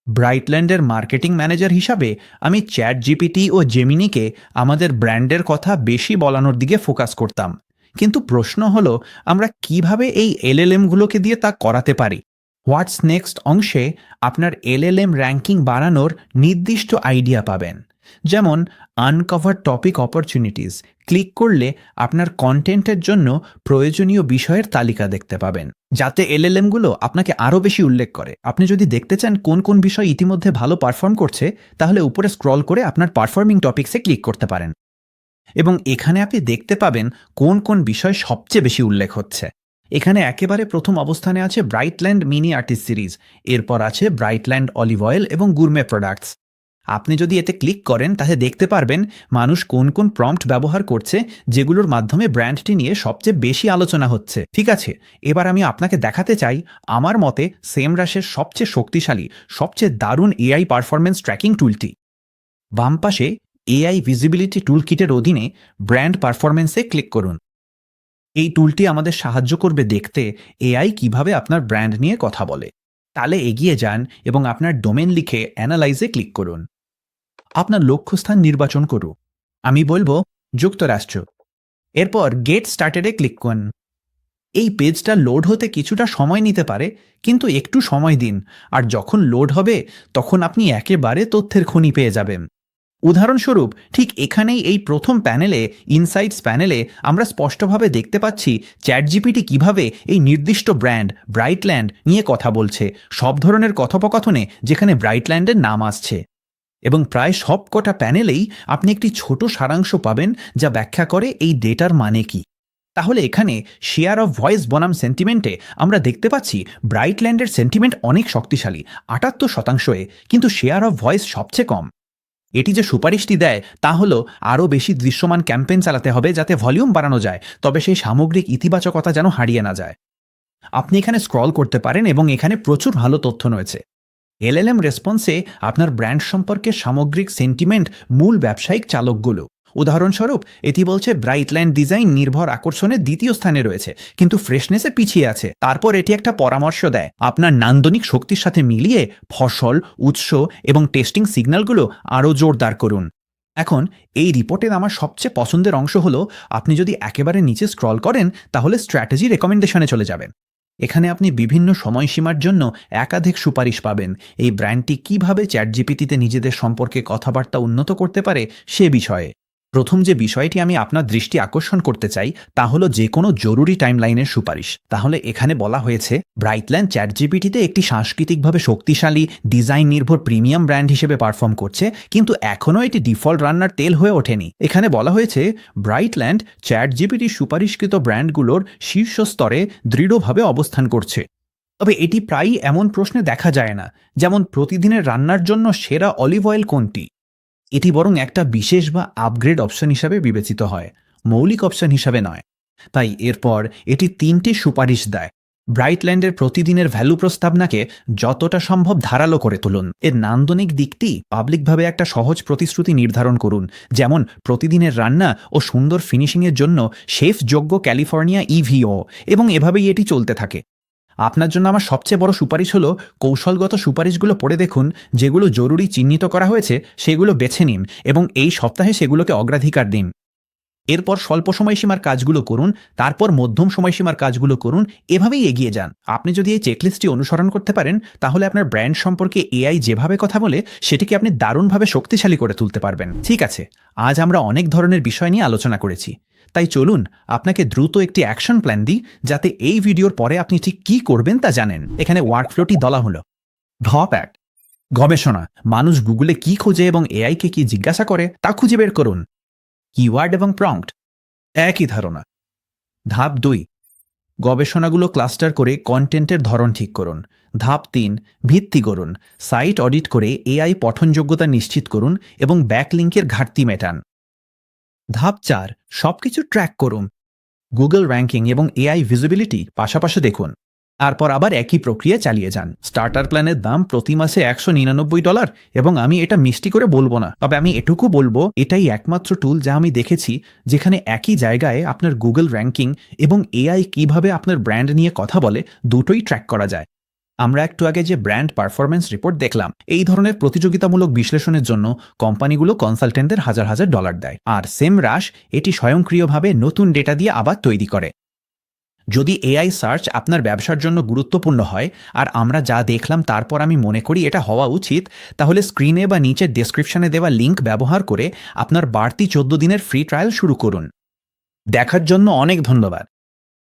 ব্রাইটল্যান্ডের মার্কেটিং ম্যানেজার হিসাবে আমি চ্যাট জিপিটি ও জেমিনিকে আমাদের ব্র্যান্ডের কথা বেশি বলানোর দিকে ফোকাস করতাম, কিন্তু প্রশ্ন হলো আমরা কিভাবে এই এলএলএমগুলোকে দিয়ে তা করাতে পারি। হোয়াটস নেক্সট অংশে আপনার এলএলএম র্যাঙ্কিং বাড়ানোর নির্দিষ্ট আইডিয়া পাবেন, যেমন আনকভার টপিক অপরচুনিটিস। ক্লিক করলে আপনার কন্টেন্টের জন্য প্রয়োজনীয় বিষয়ের তালিকা দেখতে পাবেন, যাতে এলএলএমগুলো আপনাকে আরও বেশি উল্লেখ করে। আপনি যদি দেখতে চান কোন কোন বিষয় ইতিমধ্যে ভালো পারফর্ম করছে, তাহলে উপরে স্ক্রল করে আপনার পারফর্মিং টপিকসে ক্লিক করতে পারেন, এবং এখানে আপনি দেখতে পাবেন কোন কোন বিষয় সবচেয়ে বেশি উল্লেখ হচ্ছে। এখানে একেবারে প্রথম অবস্থানে আছে ব্রাইটল্যান্ড মিনি আর্টিস্ট সিরিজ, এরপর আছে ব্রাইটল্যান্ড অলিভ অয়েল এবং গুরমে প্রোডাক্টস। আপনি যদি এতে ক্লিক করেন তাহলে দেখতে পারবেন মানুষ কোন কোন প্রম্পট ব্যবহার করছে, যেগুলোর মাধ্যমে ব্র্যান্ডটি নিয়ে সবচেয়ে বেশি আলোচনা হচ্ছে। ঠিক আছে, এবার আমি আপনাকে দেখাতে চাই আমার মতে সেমরাশের সবচেয়ে শক্তিশালী, সবচেয়ে দারুণ এআই পারফরমেন্স ট্র্যাকিং টুলটি। বাম পাশে এআই ভিজিবিলিটি টুলকিটের অধীনে ব্র্যান্ড পারফরমেন্সে ক্লিক করুন। এই টুলটি আমাদের সাহায্য করবে দেখতে এআই কিভাবে আপনার ব্র্যান্ড নিয়ে কথা বলে। তাহলে এগিয়ে যান এবং আপনার ডোমেন লিখে অ্যানালাইজে ক্লিক করুন। আপনার লক্ষ্যস্থান নির্বাচন করুন। আমি বলবো যুক্তরাষ্ট্র। এরপর গেট স্টার্টেডে ক্লিক করুন। এই পেজটা লোড হতে কিছুটা সময় নিতে পারে, কিন্তু একটু সময় দিন, আর যখন লোড হবে তখন আপনি একেবারে তথ্যের খনি পেয়ে যাবেন। উদাহরণস্বরূপ ঠিক এখানেই এই প্রথম প্যানেলে, ইনসাইটস প্যানেলে, আমরা স্পষ্টভাবে দেখতে পাচ্ছি চ্যাটজিপিটি কিভাবে এই নির্দিষ্ট ব্র্যান্ড ব্রাইটল্যান্ড নিয়ে কথা বলছে, সব ধরনের কথোপকথনে যেখানে ব্রাইটল্যান্ডের নাম আসছে। এবং প্রায় সব কটা প্যানেলেই আপনি একটি ছোট সারাংশ পাবেন যা ব্যাখ্যা করে এই ডেটার মানে কি। তাহলে এখানে শেয়ার অফ ভয়েস বনাম সেন্টিমেন্টে আমরা দেখতে পাচ্ছি ব্রাইটল্যান্ডের সেন্টিমেন্ট অনেক শক্তিশালী ৭৮%, কিন্তু শেয়ার অফ ভয়েস সবচেয়ে কম। এটি যে সুপারিশটি দেয় তা হলো আরও বেশি দৃশ্যমান ক্যাম্পেইন চালাতে হবে যাতে ভলিউম বাড়ানো যায়, তবে সেই সামগ্রিক ইতিবাচকতা যেন হারিয়ে না যায়। আপনি এখানে স্ক্রল করতে পারেন এবং এখানে প্রচুর ভালো তথ্য রয়েছে। এলএলএম রেসপন্সে আপনার ব্র্যান্ড সম্পর্কে সামগ্রিক সেন্টিমেন্ট মূল ব্যবসায়িক চালকগুলো। উদাহরণস্বরূপ এটি বলছে ব্রাইটল্যান্ড ডিজাইন নির্ভর আকর্ষণে দ্বিতীয় স্থানে রয়েছে কিন্তু ফ্রেশনেসে পিছিয়ে আছে। তারপর এটি একটা পরামর্শ দেয় আপনার নান্দনিক শক্তির সাথে মিলিয়ে ফসল, উৎস এবং টেস্টিং সিগন্যালগুলো আরও জোরদার করুন। এখন এই রিপোর্টের আমার সবচেয়ে পছন্দের অংশ হলো আপনি যদি একেবারে নিচে স্ক্রল করেন তাহলে স্ট্র্যাটেজি রেকমেন্ডেশনে চলে যাবেন। এখানে আপনি বিভিন্ন সময়সীমার জন্য একাধিক সুপারিশ পাবেন। এই ব্র্যান্ডটি কিভাবে চ্যাটজিপিটিতে নিজেদের সম্পর্কে কথাবার্তা উন্নত করতে পারে সে বিষয়ে। প্রথম যে বিষয়টি আমি আপনার দৃষ্টি আকর্ষণ করতে চাই তা হলো যে কোনো জরুরি টাইমলাইনের সুপারিশ। তাহলে এখানে বলা হয়েছে ব্রাইটল্যান্ড চ্যাটজিপিটিতে একটি সাংস্কৃতিকভাবে শক্তিশালী ডিজাইন নির্ভর প্রিমিয়াম ব্র্যান্ড হিসেবে পারফর্ম করছে, কিন্তু এখনও এটি ডিফল্ট রান্নার তেল হয়ে ওঠেনি। এখানে বলা হয়েছে ব্রাইটল্যান্ড চ্যাটজিপিটি সুপারিশকৃত ব্র্যান্ডগুলোর শীর্ষ স্তরে দৃঢ়ভাবে অবস্থান করছে। তবে এটি প্রায়ই এমন প্রশ্নে দেখা যায় না, যেমন প্রতিদিনের রান্নার জন্য সেরা অলিভ অয়েল কোনটি। এটি বরং একটা বিশেষ বা আপগ্রেড অপশন হিসাবে বিবেচিত হয়, মৌলিক অপশন হিসাবে নয়। তাই এরপর এটি ৩টি সুপারিশ দেয়। ব্রাইটল্যান্ডের প্রতিদিনের ভ্যালু প্রস্তাবনাকে যতটা সম্ভব ধারালো করে তুলুন। এর নান্দনিক দিকটি পাবলিকভাবে একটা সহজ প্রতিশ্রুতি নির্ধারণ করুন, যেমন প্রতিদিনের রান্না ও সুন্দর ফিনিশিংয়ের জন্য শেফ যোগ্য ক্যালিফোর্নিয়া ইভিও, এবং এভাবেই এটি চলতে থাকে। আপনার জন্য আমার সবচেয়ে বড় সুপারিশ হলো কৌশলগত সুপারিশগুলো পড়ে দেখুন, যেগুলো জরুরি চিহ্নিত করা হয়েছে সেগুলো বেছে নিন এবং এই সপ্তাহে সেগুলোকে অগ্রাধিকার দিন। এরপর স্বল্প সময়সীমার কাজগুলো করুন, তারপর মধ্যম সময়সীমার কাজগুলো করুন, এভাবেই এগিয়ে যান। আপনি যদি এই চেকলিস্টটি অনুসরণ করতে পারেন তাহলে আপনার ব্র্যান্ড সম্পর্কে এআই যেভাবে কথা বলে সেটিকে আপনি দারুণভাবে শক্তিশালী করে তুলতে পারবেন। ঠিক আছে, আজ আমরা অনেক ধরনের বিষয় নিয়ে আলোচনা করেছি, তাই চলুন আপনাকে দ্রুত একটি অ্যাকশন প্ল্যান দিই যাতে এই ভিডিওর পরে আপনি ঠিক কী করবেন তা জানেন। এখানে ওয়ার্কফ্লোটি বলা হলো। ধাপ ১, গবেষণা। মানুষ গুগলে কি খোঁজে এবং এআইকে কি জিজ্ঞাসা করে তা খুঁজে বের করুন। কিওয়ার্ড এবং প্রম্পট একই ধারণা। ধাপ ২, গবেষণাগুলো ক্লাস্টার করে কন্টেন্টের ধরন ঠিক করুন। ধাপ ৩, ভিত্তি করুন। সাইট অডিট করে এআই পঠনযোগ্যতা নিশ্চিত করুন এবং ব্যাকলিঙ্কের ঘাটতি মেটান। ধাপ ৪, সবকিছু ট্র্যাক করুন। গুগল র্যাঙ্কিং এবং এআই ভিজিবিলিটি পাশাপাশি দেখুন। তারপর আবার একই প্রক্রিয়া চালিয়ে যান। স্টার্টার প্ল্যানের দাম প্রতি মাসে $১৯৯ এবং আমি এটা মিষ্টি করে বলবো না, তবে আমি এটুকু বলবো এটাই একমাত্র টুল যা আমি দেখেছি যেখানে একই জায়গায় আপনার গুগল র্যাঙ্কিং এবং এআই কিভাবে আপনার ব্র্যান্ড নিয়ে কথা বলে দুটোই ট্র্যাক করা যায়। আমরা একটু আগে যে ব্র্যান্ড পারফরমেন্স রিপোর্ট দেখলাম, এই ধরনের প্রতিযোগিতামূলক বিশ্লেষণের জন্য কোম্পানিগুলো কনসালটেন্টদের হাজার হাজার ডলার দেয়, আর সেমরাশ এটি স্বয়ংক্রিয়ভাবে নতুন ডেটা দিয়ে আবার তৈরি করে। যদি এআই সার্চ আপনার ব্যবসার জন্য গুরুত্বপূর্ণ হয় আর আমরা যা দেখলাম তারপর আমি মনে করি এটা হওয়া উচিত, তাহলে স্ক্রিনে বা নিচের ডেসক্রিপশনে দেওয়া লিঙ্ক ব্যবহার করে আপনার বাড়তি 14 দিনের ফ্রি ট্রায়াল শুরু করুন। দেখার জন্য অনেক ধন্যবাদ।